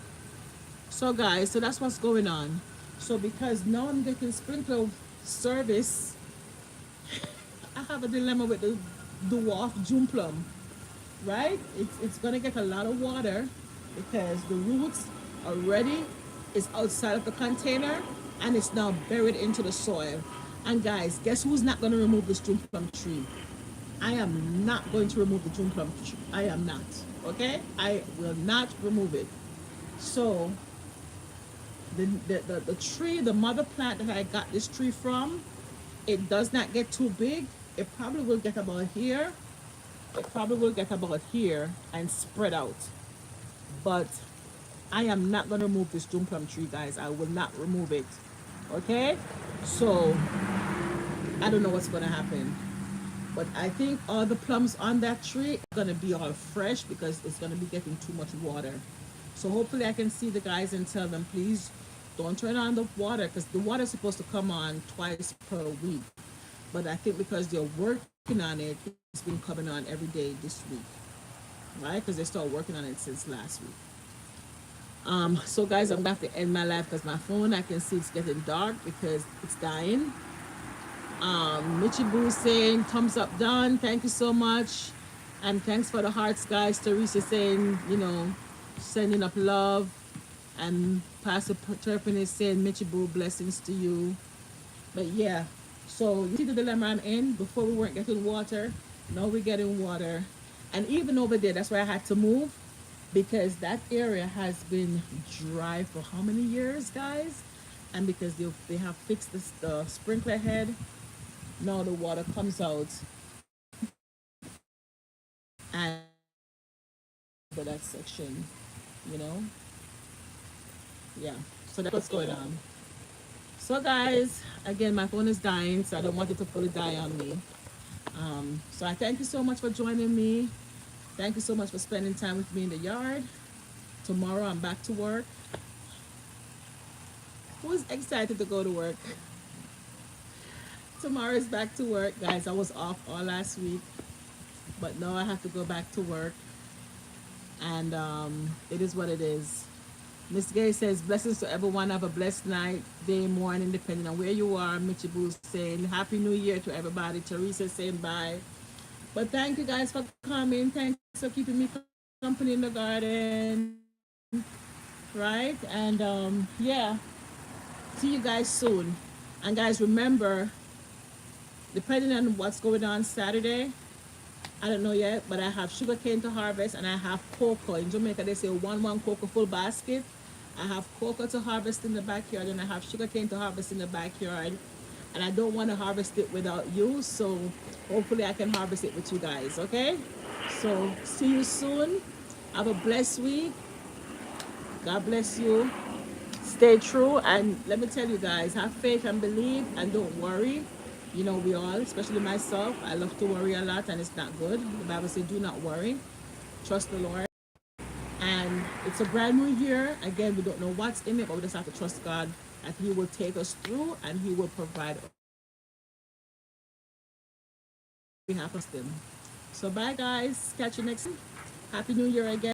So guys, so that's what's going on. So because now I'm getting sprinkler service, I have a dilemma with the dwarf June plum, right? It's gonna get a lot of water because the roots already is outside of the container and it's now buried into the soil. And guys, guess who's not gonna remove this June plum tree? I am not going to remove the June plum tree. I am not. Okay? I will not remove it. So the tree, the mother plant that I got this tree from, it does not get too big. It probably will get about here. It probably will get about here and spread out. But I am not going to remove this June plum tree, guys. I will not remove it. Okay? So I don't know what's going to happen. But I think all the plums on that tree are going to be all fresh because it's going to be getting too much water. So hopefully I can see the guys and tell them, please don't turn on the water because the water is supposed to come on twice per week. But I think because they're working on it, it's been coming on every day this week, right? Because they started working on it since last week. So guys, I'm going to have to end my live because my phone, I can see it's getting dark because it's dying. Michibu saying thumbs up, done. Thank you so much. And thanks for the hearts, guys. Teresa saying, sending up love. And Pastor Turpin is saying, Michibu, blessings to you. But yeah, so you see the dilemma I'm in? Before we weren't getting water. Now we're getting water. And even over there, that's why I had to move. Because that area has been dry for how many years, guys? And because they have fixed the sprinkler head, now the water comes out and for that section, you know. Yeah, so that's what's going on. So guys, again, my phone is dying, so I don't want it to fully die on me. So I thank you so much for joining me. Thank you so much for spending time with me in the yard. Tomorrow I'm back to work. Who's excited to go to work? Tomorrow is back to work, guys. I was off all last week, but now I have to go back to work, and it is what it is. Miss Gay says, blessings to everyone. Have a blessed night, day, morning, depending on where you are. Mitchie Boo saying, Happy New Year to everybody. Teresa saying, bye. But thank you guys for coming. Thanks for keeping me company in the garden. Right? And yeah, see you guys soon. And guys, remember, depending on what's going on Saturday, I don't know yet, but I have sugar cane to harvest and I have cocoa. In Jamaica, they say one cocoa full basket. I have cocoa to harvest in the backyard and I have sugar cane to harvest in the backyard. And I don't want to harvest it without you, so hopefully I can harvest it with you guys, okay? So see you soon. Have a blessed week. God bless you. Stay true, and let me tell you guys, have faith and believe and don't worry. You know, we all, especially myself, I love to worry a lot and it's not good. The Bible says do not worry, trust the Lord. And it's a brand new year. Again, we don't know what's in it, but we just have to trust God that He will take us through and He will provide on behalf of them. So bye guys, catch you next time. Happy New Year again.